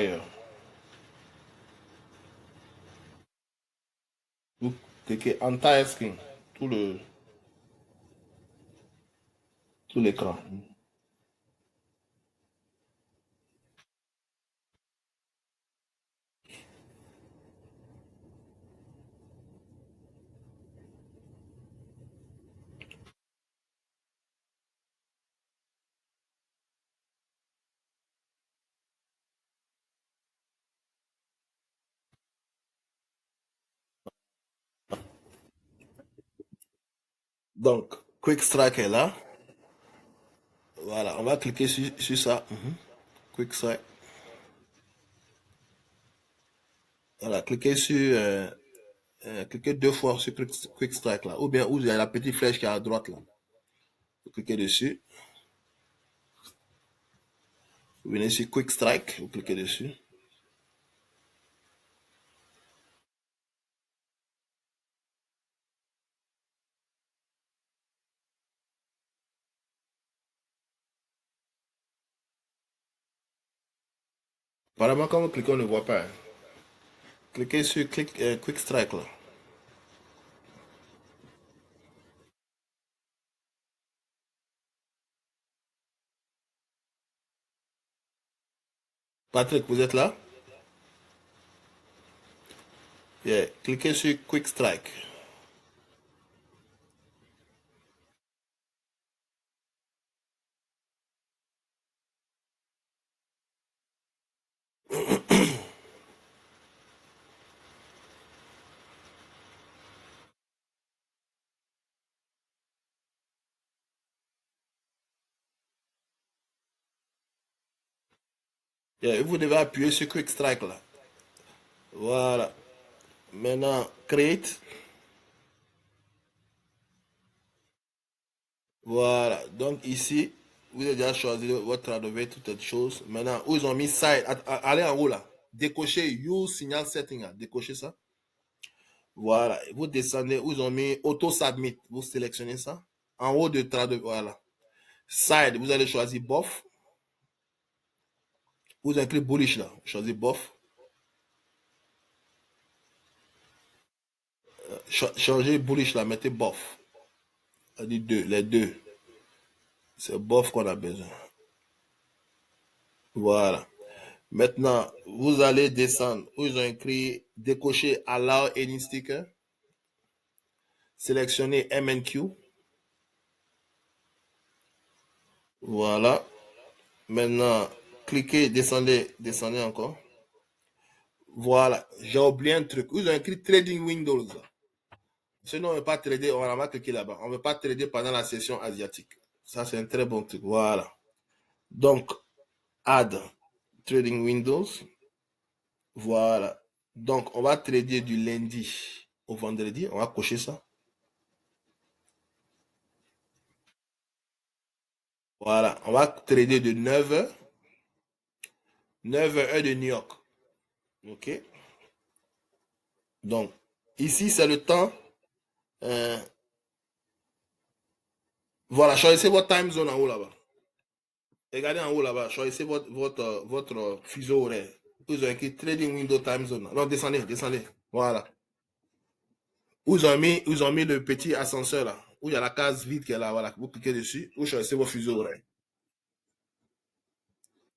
Vous cliquez Entire Screen, tout l'écran. Donc, Quick Strike est là. Voilà, on va cliquer sur ça. Quick Strike. Voilà, cliquez 2 fois sur Quick Strike là. Ou bien où il y a la petite flèche qui est à droite là. Vous cliquez dessus. Vous venez sur Quick Strike, vous cliquez dessus. Apparemment, quand vous cliquez, on ne voit pas, hein. Cliquez sur Quick Strike là. Patrick, vous êtes là? Yeah. Cliquez sur Quick Strike. Yeah. Vous devez appuyer sur Quick Strike là. Voilà. Maintenant, Create. Voilà. Donc ici, vous avez déjà choisi votre traduire toutes les choses. Maintenant, où ils ont mis Side. Allez en haut là. Décochez Use Signal Setting là. Décochez ça. Voilà. Vous descendez où ils ont mis Auto Submit. Vous sélectionnez ça. En haut de traduire. Voilà. Side, vous allez choisir Bof. Vous avez écrit Bullish là. Choisissez Bof. Changez Bullish là. Mettez Bof. Les deux. C'est Bof qu'on a besoin. Voilà. Maintenant, vous allez descendre où ils ont écrit décocher Allow any sticker. Sélectionnez MNQ. Voilà. Maintenant, cliquez, descendez encore. Voilà. J'ai oublié un truc. Ils ont écrit Trading Windows. Sinon, on ne veut pas trader, on va cliquer là-bas. On ne veut pas trader pendant la session asiatique. Ça, c'est un très bon truc. Voilà. Donc, Add Trading Windows. Voilà. Donc, on va trader du lundi au vendredi. On va cocher ça. Voilà. On va trader de 9h. 9h heure de New York. OK. Donc, ici, c'est le temps. euh, voilà, choisissez votre time zone en haut là-bas. Regardez en haut là-bas. Choisissez votre fuseau horaire. Vous avez écrit Trading Window Time Zone. Non, descendez, descendez. Voilà. Vous ont mis le petit ascenseur là. Où il y a la case vide qui est là. Voilà. Vous cliquez dessus. Vous choisissez vos fuseaux horaires.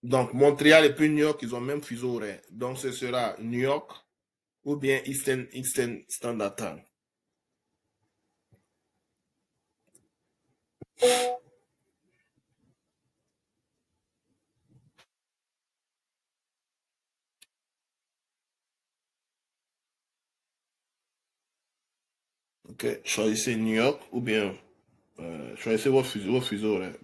Donc, Montréal et puis New York, ils ont même fuseau horaire. Donc, ce sera New York ou bien Eastern Standard Time. OK. Choisissez New York ou bien choisissez vos fuseaux horaires.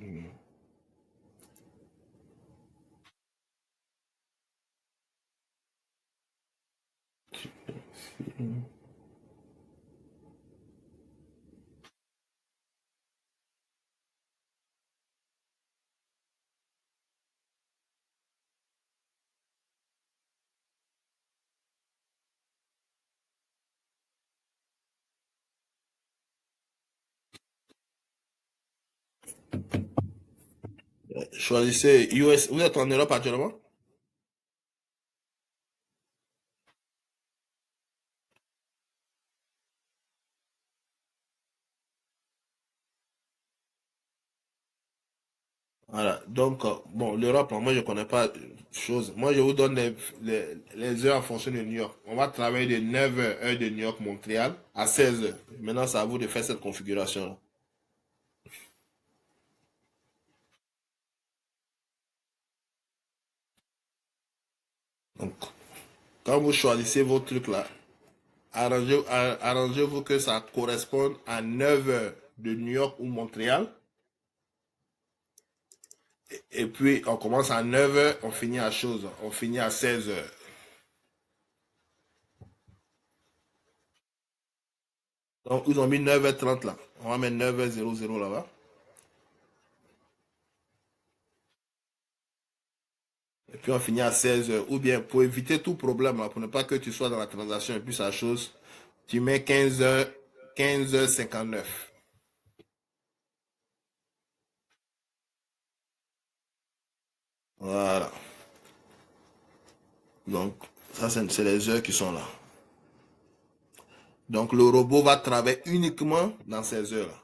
Choisissez US. Vous êtes en Europe actuellement? Voilà. Donc, bon, l'Europe, moi, je ne connais pas chose. Moi, je vous donne les heures en fonction de New York. On va travailler de 9h, heure de New York, Montréal, à 16h. Maintenant, c'est à vous de faire cette configuration-là. Donc, quand vous choisissez vos trucs là, arrangez-vous que ça corresponde à 9h de New York ou Montréal. Et puis, on commence à 9h, on finit à chose. On finit à 16h. Donc, ils ont mis 9h30 là. On va mettre 9h00 là-bas. Et puis, on finit à 16h. Ou bien, pour éviter tout problème, là, pour ne pas que tu sois dans la transaction et puis ça chose, tu mets 15h, 15h59. Voilà. Donc, ça, c'est les heures qui sont là. Donc, le robot va travailler uniquement dans ces heures-là.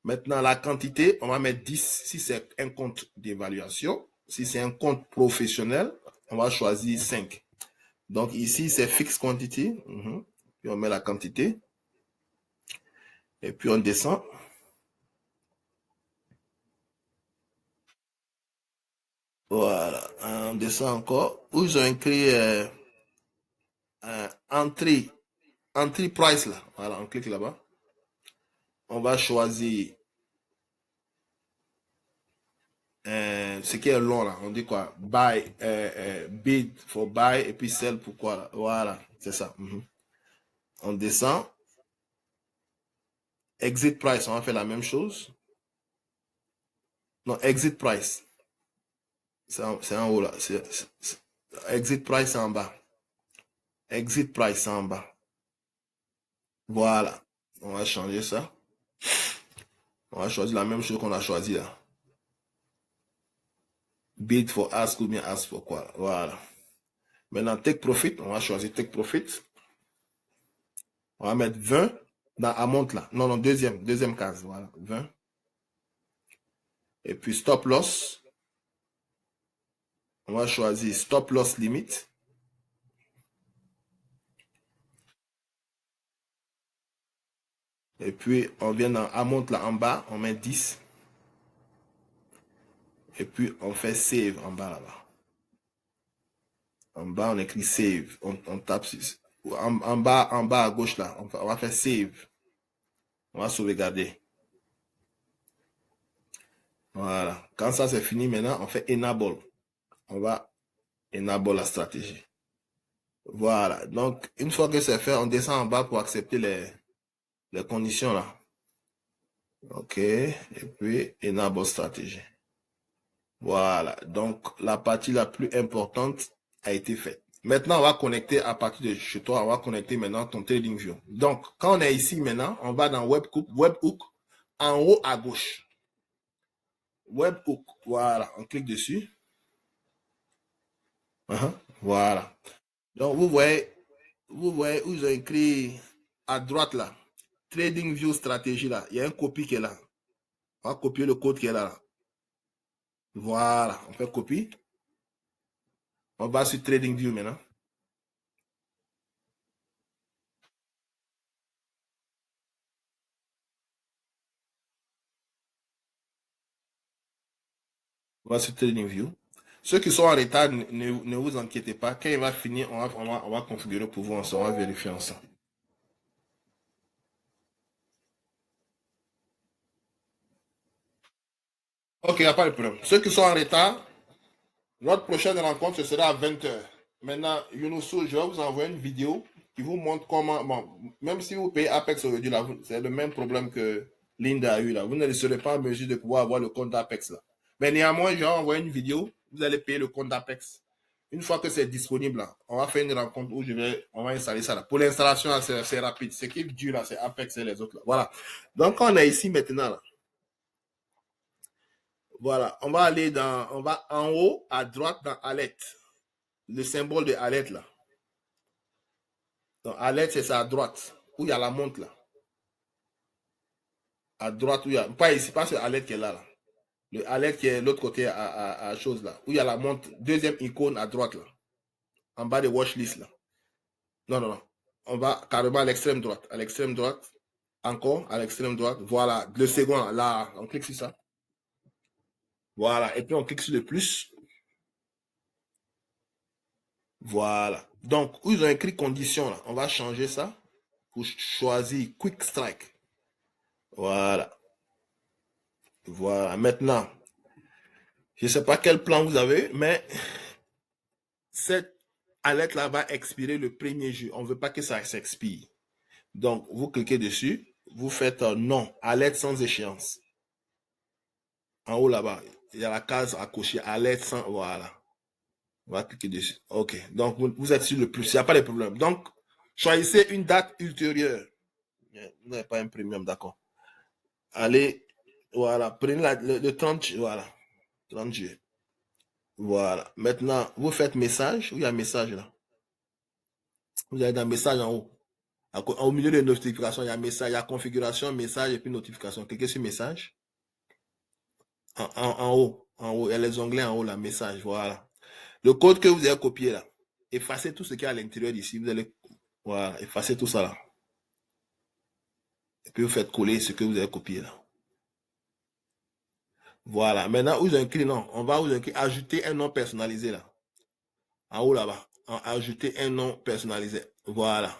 Maintenant, la quantité, on va mettre 10 si c'est un compte d'évaluation. Si c'est un compte professionnel, on va choisir 5. Donc, ici, c'est fixed quantity. Puis, on met la quantité. Et puis, on descend. Voilà. On descend encore. Où ils ont écrit entry price là. Voilà, on clique là-bas. On va choisir ce qui est long là, on dit quoi? Buy, bid for buy et puis sell pour quoi là? Voilà, c'est ça. On descend. Exit price, on va faire la même chose. Non, exit price. C'est en haut là. Exit price, c'est en bas. Exit price, c'est en bas. Voilà. On va changer ça. On va choisir la même chose qu'on a choisi là. Bid for ask ou bien ask for quoi. Voilà. Maintenant, take profit. On va choisir take profit. On va mettre 20 dans amount là. Non, non, deuxième case. Voilà, 20. Et puis stop loss. On va choisir stop loss limit. Et puis on vient dans amount là en bas, on met 10. Et puis on fait save en bas là-bas. En bas, on écrit save. On tape en bas à gauche là. On va faire save. On va sauvegarder. Voilà. Quand ça c'est fini maintenant, on fait enable. On va enable la stratégie. Voilà. Donc, une fois que c'est fait, on descend en bas pour accepter les conditions là. OK. Et puis, enable stratégie. Voilà. Donc, la partie la plus importante a été faite. Maintenant, on va connecter à partir de chez toi, on va connecter maintenant ton TradingView. Donc, quand on est ici maintenant, on va dans Webhook, en haut à gauche. Webhook, voilà, on clique dessus. Voilà. Donc, vous voyez où ils ont écrit à droite là, TradingView stratégie là. Il y a un copie qui est là. On va copier le code qui est là. Voilà, on fait copie. On va sur TradingView maintenant. On va sur TradingView. Ceux qui sont en retard, ne vous inquiétez pas. Quand il va finir, on va configurer pour vous. On va vérifier ensemble. Ok, il n'y a pas de problème. Ceux qui sont en retard, notre prochaine rencontre, ce sera à 20h. Maintenant, Younoussou, je vais vous envoyer une vidéo qui vous montre comment, bon, même si vous payez Apex aujourd'hui, là, c'est le même problème que Linda a eu là. Vous ne serez pas en mesure de pouvoir avoir le compte d'Apex là. Mais néanmoins, je vais envoyer une vidéo. Vous allez payer le compte d'Apex. Une fois que c'est disponible, là, on va faire une rencontre où on va installer ça là. Pour l'installation, c'est rapide. Ce qui est dur là, c'est Apex et les autres là. Voilà. Donc, on est ici maintenant là. Voilà. On va aller on va en haut à droite dans Alert. Le symbole de Alert là. Donc, Alert, c'est ça à droite. Où il y a la montre là. À droite, où il y a. Pas ici, pas ce Alert qui est là. Le Alert qui est l'autre côté à chose là. Où il y a la montre. Deuxième icône à droite là. En bas de watchlist là. Non, non, non. On va carrément à l'extrême droite. À l'extrême droite. Encore à l'extrême droite. Voilà. Le second là. On clique sur ça. Voilà. Et puis on clique sur le plus. Voilà. Donc, où ils ont écrit condition là. On va changer ça pour choisir Quick Strike. Voilà. Voilà. Maintenant, je ne sais pas quel plan vous avez, mais cette alerte-là va expirer le 1er juillet. On ne veut pas que ça s'expire. Donc, vous cliquez dessus, vous faites non, alerte sans échéance. En haut là-bas, il y a la case à cocher, alerte sans, voilà. On va cliquer dessus. OK. Donc, vous êtes sur le plus, il n'y a pas de problème. Donc, choisissez une date ultérieure. Vous n'avez pas un premium, d'accord. Allez, voilà, prenez le 30, voilà, 30 juillet. Voilà. Maintenant, vous faites message, où il y a message là. Vous allez dans message en haut. Au milieu des notifications, il y a message, il y a configuration, message et puis notification. Cliquez sur message. En haut, il y a les onglets en haut, là, message, voilà. Le code que vous avez copié là, effacez tout ce qui est à l'intérieur d'ici. Vous allez, voilà, effacer tout ça là. Et puis vous faites coller ce que vous avez copié là. Voilà. Maintenant, vous inclut, non, on va vous inclure, ajouter un nom personnalisé là. En haut là-bas. Ajouter un nom personnalisé. Voilà.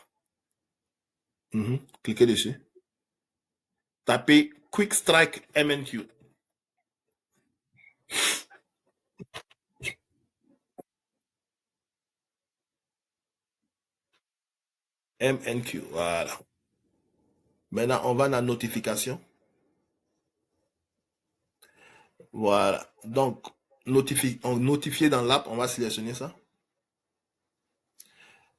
Cliquez dessus. Tapez Quick Strike MNQ. MNQ, voilà. Maintenant, on va dans notification. Voilà. Donc, notifier dans l'app, on va sélectionner ça.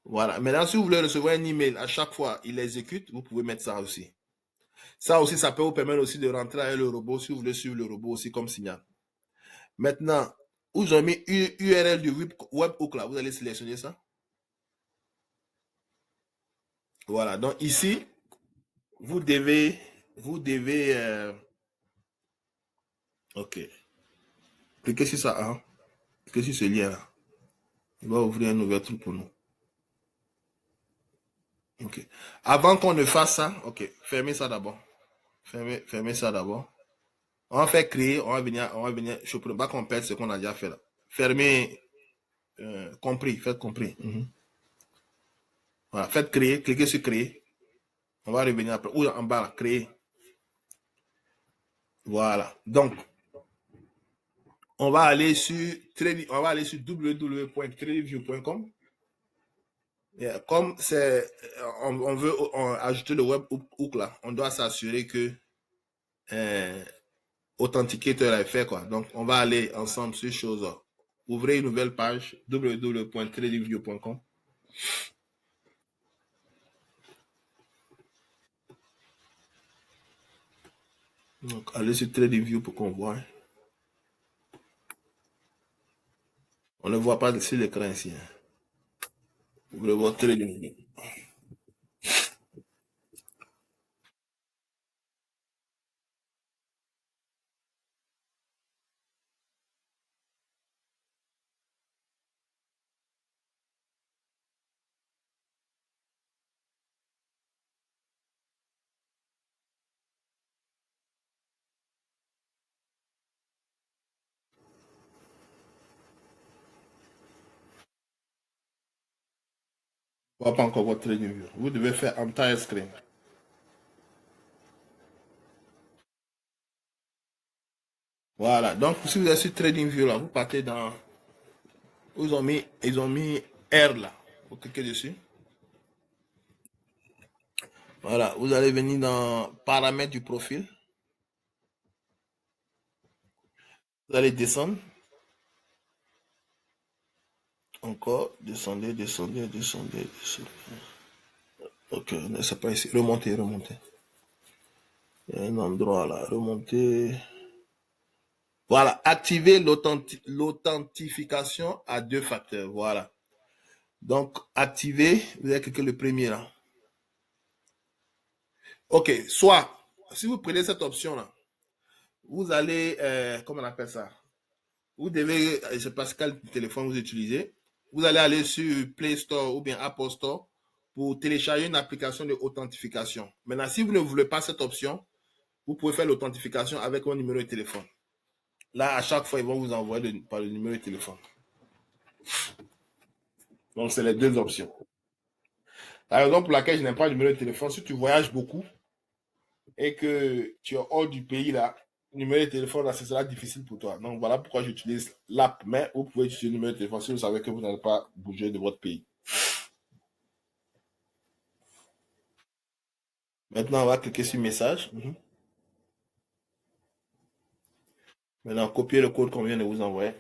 Voilà. Maintenant, si vous voulez recevoir un email à chaque fois, il exécute, vous pouvez mettre ça aussi. Ça aussi, ça peut vous permettre aussi de rentrer avec le robot, si vous voulez suivre le robot aussi comme signal. Maintenant, vous avez mis URL du webhook là, vous allez sélectionner ça. Voilà. Donc ici, vous devez, ok. Cliquez sur ça, hein. Cliquez sur ce lien là. Il va ouvrir un nouvel truc pour nous. Ok. Avant qu'on ne fasse ça, ok, fermez ça d'abord. Fermez ça d'abord. On va faire créer, on va venir, je ne peux pas qu'on perde ce qu'on a déjà fait là. Fermez, compris, faites compris. Voilà, faites créer, cliquez sur créer. On va revenir après, ou en bas, là, créer. Voilà. Donc, on va aller sur www.tradingview.com. Comme on veut ajouter le webhook là, on doit s'assurer que Authenticator est fait quoi. Donc, on va aller ensemble sur chose. Ouvrez une nouvelle page www.tradingview.com. Donc, allez sur TradingView pour qu'on voit. On ne voit pas sur l'écran ici. Ouvrez votre TradingView. On ne voit pas encore votre TradingView. Vous devez faire entire screen. Voilà. Donc, si vous êtes sur TradingView là, vous partez dans. Ils ont mis R là. Vous cliquez dessus. Voilà. Vous allez venir dans paramètres du profil. Vous allez descendre. Encore. Descendez. Ok, c'est pas ici. Remontez. Il y a un endroit là. Remontez. Voilà. Activez l'authentification à 2 facteurs. Voilà. Donc, activez. Vous allez cliquer le premier là. Ok. Soit, si vous prenez cette option là, vous allez, comment on appelle ça? Vous devez, je ne sais pas quel téléphone vous utilisez. Vous allez aller sur Play Store ou bien Apple Store pour télécharger une application d'authentification. Maintenant, si vous ne voulez pas cette option, vous pouvez faire l'authentification avec un numéro de téléphone. Là, à chaque fois, ils vont vous envoyer par le numéro de téléphone. Donc, c'est les deux options. La raison pour laquelle je n'aime pas le numéro de téléphone, si tu voyages beaucoup et que tu es hors du pays là, numéro de téléphone là, ce sera difficile pour toi. Donc voilà pourquoi j'utilise l'app, mais vous pouvez utiliser le numéro de téléphone si vous savez que vous n'allez pas bouger de votre pays. Maintenant, on va cliquer sur message. Maintenant, copier le code qu'on vient de vous envoyer.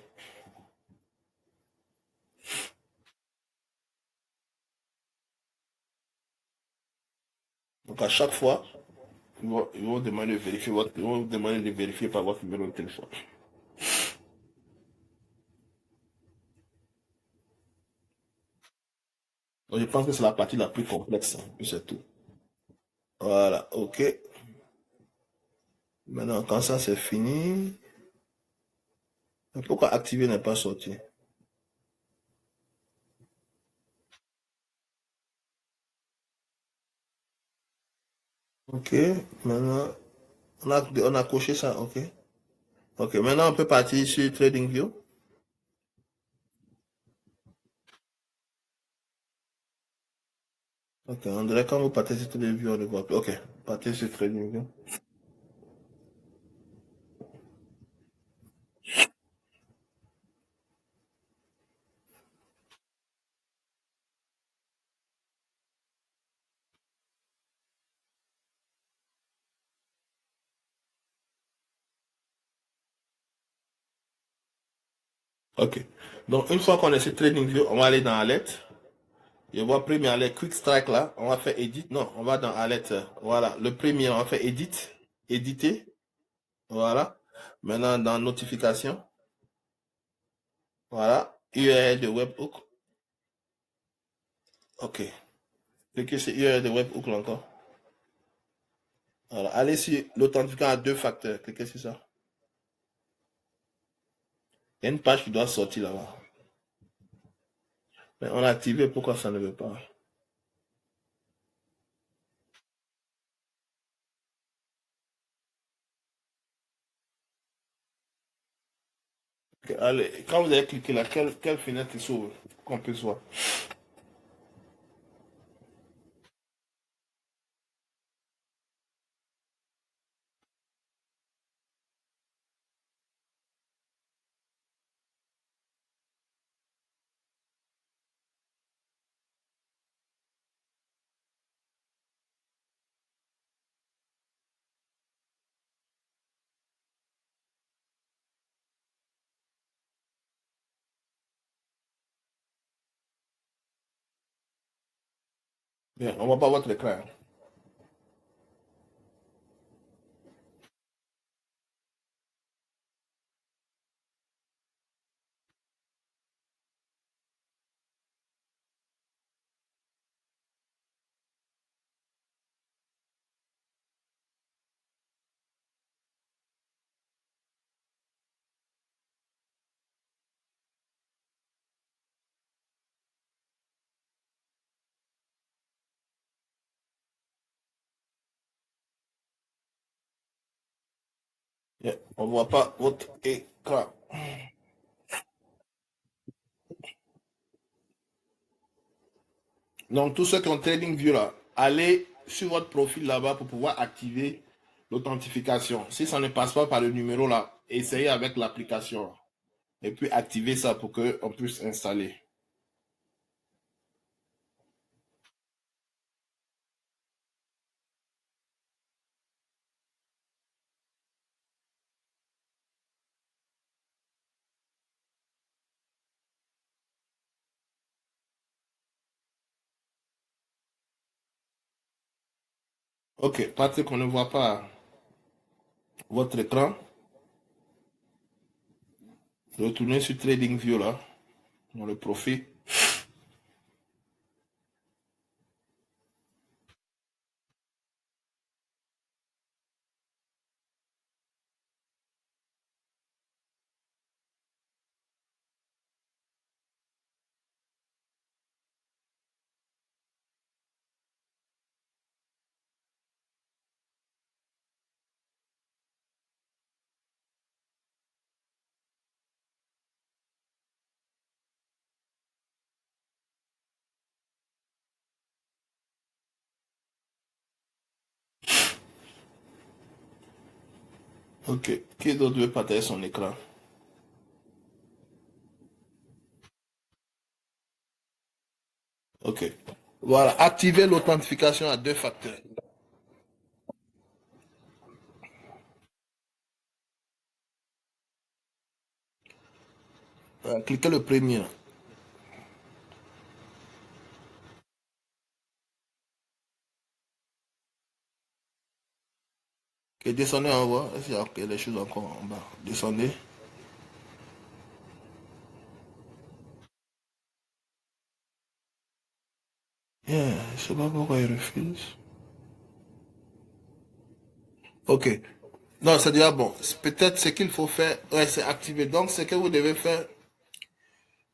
Donc à chaque fois, ils vont demander de vérifier ils vont vous demander de vérifier par votre numéro de téléphone. Donc je pense que c'est la partie la plus complexe, hein, puis c'est tout. Voilà, ok. Maintenant, quand ça c'est fini, pourquoi activer n'est pas sorti? Ok, maintenant, on a coché ça, ok. Ok, maintenant on peut partir sur TradingView. Ok, on dirait quand vous partez sur TradingView, on ne voit plus. Ok, partez sur TradingView. Ok, donc une fois qu'on est sur TradingView, on va aller dans Alert. Je vois premier alert, Quick Strike là, on va faire Edit. Non, on va dans Alert. Voilà, le premier, on va faire Edit. Éditer. Voilà. Maintenant, dans Notification. Voilà. URL de webhook. Ok. Cliquez sur URL de webhook là encore. Voilà. Allez sur l'authentifiant à deux facteurs. Cliquez sur ça. Il y a une page qui doit sortir là-bas. Mais on a activé, pourquoi ça ne veut pas? Ok, allez, quand vous avez cliqué là, quelle fenêtre s'ouvre qu'on puisse voir? Bien, on va pas votre écran, hein. Bien, on voit pas votre écran. Donc, tous ceux qui ont TradingView là, allez sur votre profil là-bas pour pouvoir activer l'authentification. Si ça ne passe pas par le numéro là, essayez avec l'application. Et puis activez ça pour qu'on puisse installer. Ok, Patrick, on ne voit pas votre écran. Retournez sur TradingView là, dans le profil. Ok. Qui d'autre veut partager son écran? Ok. Voilà. Activez l'authentification à deux facteurs. Cliquez le premier. Ok, descendez en bas. Est-ce qu'il y a des choses encore en bas? Descendez. Yeah, je sais pas pourquoi il refuse. Ok. Non, c'est déjà bon. Peut-être ce qu'il faut faire, ouais, c'est activer. Donc, ce que vous devez faire,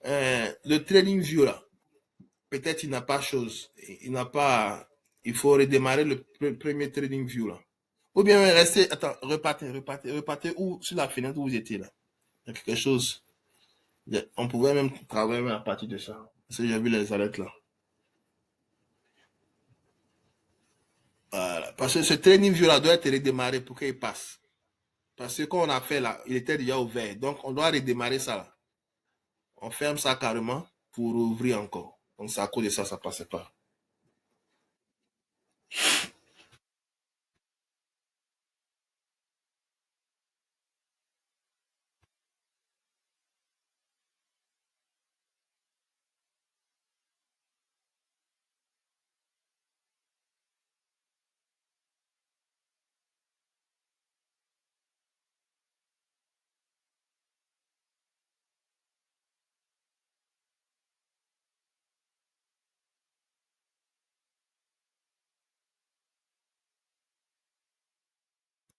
le trading view là, peut-être il n'a pas chose. Il n'a pas. Il faut redémarrer le premier trading view là. Ou bien restez, attends, repartez où, sur la fenêtre où vous étiez là. Il y a quelque chose. On pouvait même travailler même à partir de ça. Parce que j'ai vu les alertes là. Voilà. Parce que ce trading view là doit être redémarré pour qu'il passe. Parce que quand on a fait là, il était déjà ouvert. Donc on doit redémarrer ça là. On ferme ça carrément pour ouvrir encore. Donc c'est à cause de ça, ça passait pas.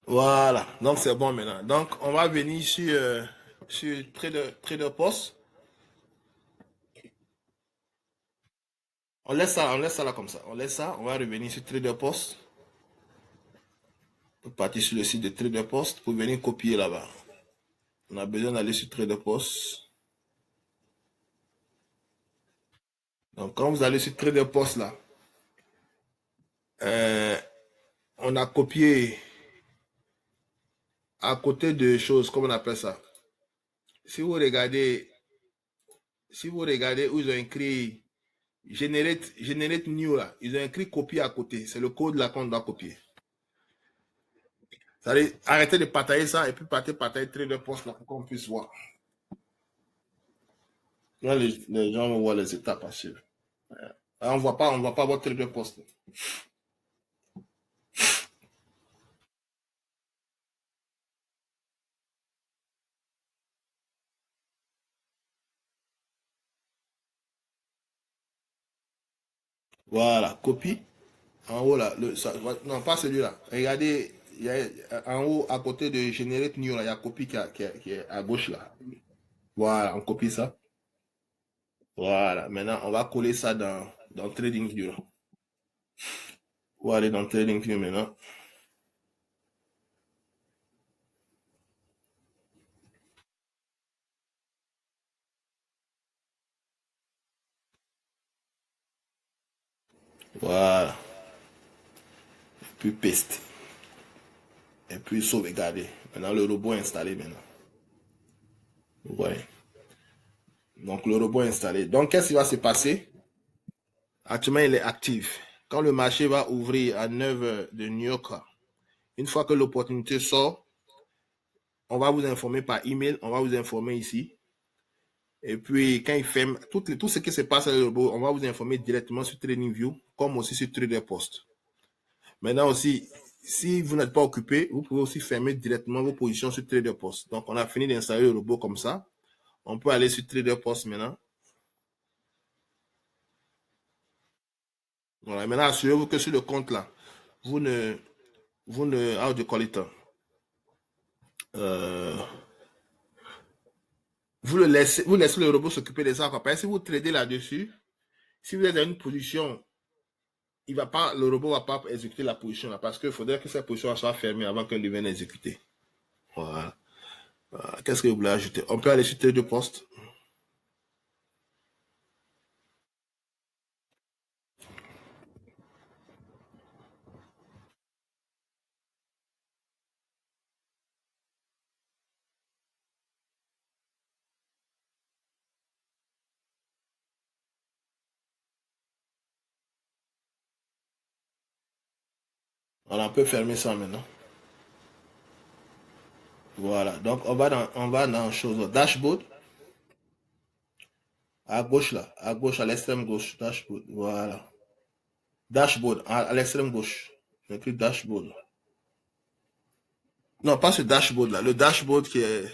Voilà. Donc c'est bon maintenant. Donc on va venir sur Trader Post. On laisse ça là comme ça. On laisse ça. On va revenir sur Trader Post. Pour partir sur le site de Trader Post pour venir copier là-bas. On a besoin d'aller sur Trader Post. Donc quand vous allez sur Trader Post là, euh, on a copié à côté de choses, comme on appelle ça. Si vous regardez, si vous regardez où ils ont écrit Generate New là, ils ont écrit copier à côté. C'est le code là qu'on doit copier. Ça veut dire, arrêtez de partager ça et puis partager Trader Post là pour qu'on puisse voir. Là, les gens vont voir les étapes à suivre. On voit pas votre Trader Post. Voilà, copie. En haut là, non pas celui-là. Regardez, il y a, en haut à côté de Generate New, là, il y a copie qui est à gauche là. Voilà, on copie ça. Voilà, maintenant on va coller ça dans TradingView. On va aller dans TradingView maintenant. Voilà, puis paste. Et puis sauvegarder. Maintenant le robot est installé maintenant. Vous voyez. Donc le robot est installé. Donc qu'est-ce qui va se passer? Actuellement il est actif. Quand le marché va ouvrir à 9 heures de New York, une fois que l'opportunité sort, on va vous informer par email, on va vous informer ici. Et puis, quand il ferme, tout ce qui se passe avec le robot, on va vous informer directement sur TradingView, comme aussi sur Trader Post. Maintenant aussi, si vous n'êtes pas occupé, vous pouvez aussi fermer directement vos positions sur Trader Post. Donc, on a fini d'installer le robot comme ça. On peut aller sur Trader Post maintenant. Voilà. Maintenant, assurez-vous que sur le compte là, vous ne, how do you call it? Euh, vous laissez le robot s'occuper de ça. Parce que si vous tradez là-dessus, si vous êtes dans une position, le robot va pas exécuter la position là, parce qu'il faudrait que cette position soit fermée avant qu'elle devienne exécutée. Voilà. Qu'est-ce que vous voulez ajouter? On peut aller sur Trader Post. On peut fermer ça maintenant. Voilà. Donc, on va dans chose, dashboard. À gauche là. À gauche, à l'extrême gauche. Dashboard. Voilà. Dashboard. À l'extrême gauche. Le plus dashboard. Non, pas ce dashboard là. Le dashboard qui est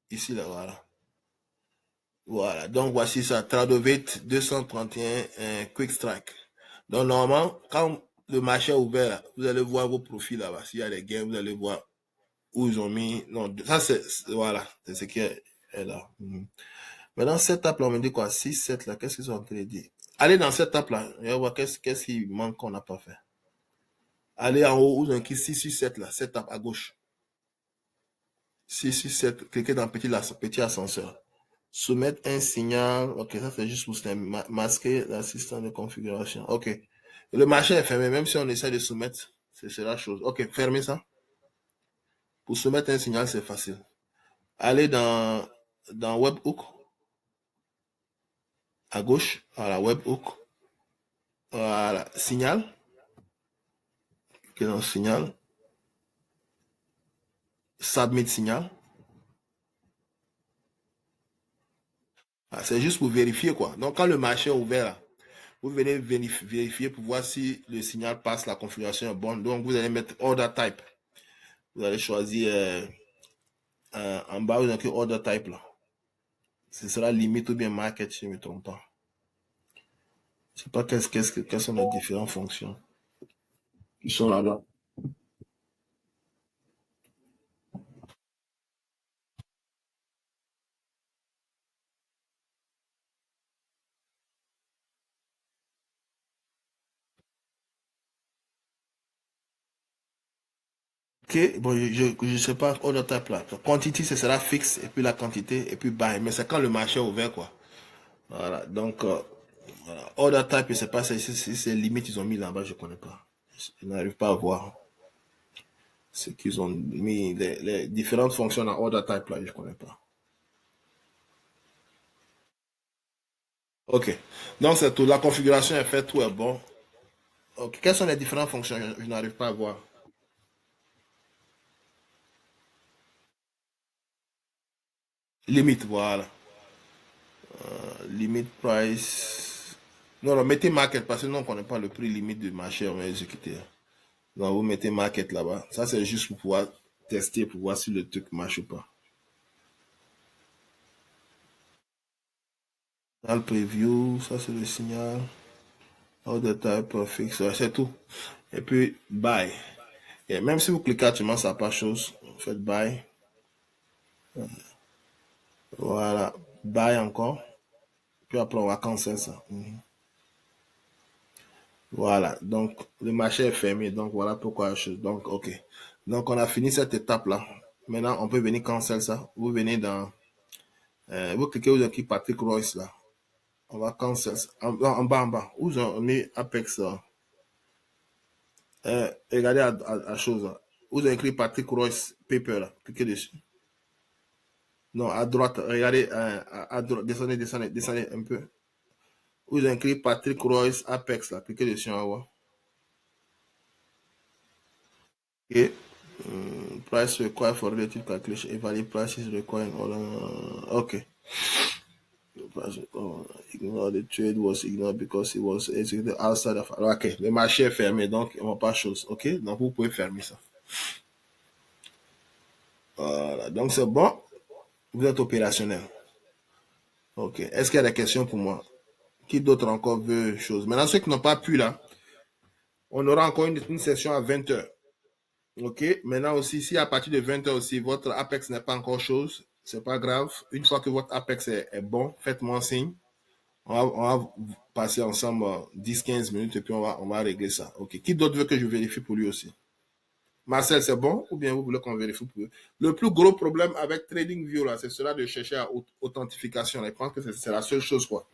ici là. Voilà. Voilà. Donc, voici ça. Tradovate 231 Quick Strike. Donc, normalement, quand le marché est ouvert, là, vous allez voir vos profils là-bas. S'il y a des gains, vous allez voir où ils ont mis. Non, ça c'est. Voilà. C'est ce qui est là. Maintenant, cette table là, on me dit quoi? 6, 7 là. Qu'est-ce qu'ils ont en train de dire? Allez dans cette table là. Et on va voir qu'est-ce qui manque qu'on n'a pas fait. Allez en haut, où ils ont écrit 6 sur 7 là. Cette table à gauche. 6 sur 7. Cliquez dans petit ascenseur. Soumettre un signal. Ok, ça c'est juste pour masquer l'assistant de configuration. Ok. Le marché est fermé, même si on essaie de soumettre, c'est la chose. Ok, fermez ça. Pour soumettre un signal, c'est facile. Allez dans Webhook. À gauche, voilà, Webhook. Voilà, signal. Cliquez dans signal. Submit signal. Ah, c'est juste pour vérifier quoi. Donc quand le marché est ouvert là, vous venez vérifier pour voir si le signal passe, la configuration est bonne. Donc vous allez mettre order type. Vous allez choisir en bas, vous avez order type là. Ce sera limite ou bien market, si je ne me trompe pas. Je ne sais pas quelles sont les différentes fonctions qui sont là-bas. Ok, bon, je sais pas, order type là. Quantity, ce sera fixe, et puis la quantité, et puis buy. Mais c'est quand le marché est ouvert, quoi. Voilà, donc, voilà. Order type, je sais pas si c'est limite, ils ont mis là-bas, je connais pas. Je n'arrive pas à voir ce qu'ils ont mis, les différentes fonctions dans order type là, je connais pas. Ok, donc c'est tout. La configuration est faite, tout est bon. Ok, quelles sont les différentes fonctions? Je n'arrive pas à voir. Limite, voilà. Limit price. Non, non, mettez market parce que nous, on ne connaît pas le prix limite du marché, on va exécuter. Donc, vous mettez market là-bas. Ça, c'est juste pour pouvoir tester, pour voir si le truc marche ou pas. Dans le preview, ça, c'est le signal. Order type fixe, ouais, c'est tout. Et puis, buy. Et même si vous cliquez actuellement, ça n'a pas chose. Faites buy. Voilà. Buy encore. Puis après, on va cancel ça. Voilà, donc le marché est fermé, donc voilà pourquoi Donc, ok. Donc, on a fini cette étape-là. Maintenant, on peut venir cancel ça. Vous venez dans. Vous cliquez où écrit Patrick Royce là. On va cancel ça. En bas, en bas. Où on met Apex là. Regardez à chose là. Où vous avez écrit Patrick Royce Paper là. Cliquez dessus. Non, à droite. Regardez à droite. Descendez, descendez, descendez un peu. Où vous avez écrit Patrick Royce Apex là. Cliquez dessus en haut. Ok. Price required for relative calculation. Evaluate prices required. Okay. Ignore the trade was ignored because it was executed outside of. Ok. Le marché est fermé, donc on va pas chose. Ok. Donc vous pouvez fermer ça. Voilà. Donc c'est bon. Vous êtes opérationnel. Ok. Est-ce qu'il y a des questions pour moi? Qui d'autre encore veut chose? Maintenant, ceux qui n'ont pas pu là, on aura encore une session à 20h. Ok, maintenant aussi, si à partir de 20h aussi, votre Apex n'est pas encore chose, c'est pas grave. Une fois que votre Apex est bon, faites-moi un signe. On va passer ensemble 10-15 minutes et puis on va régler ça. Ok, qui d'autre veut que je vérifie pour lui aussi? Marcel, c'est bon ou bien vous voulez qu'on vérifie pour lui? Le plus gros problème avec TradingView, là, c'est cela de chercher à authentification. Je pense que c'est la seule chose, quoi.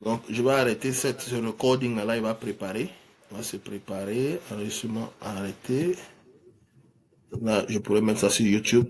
Donc, je vais arrêter ce recording là, il va préparer. On va se préparer. Enregistrement arrêté. Là, je pourrais mettre ça sur YouTube.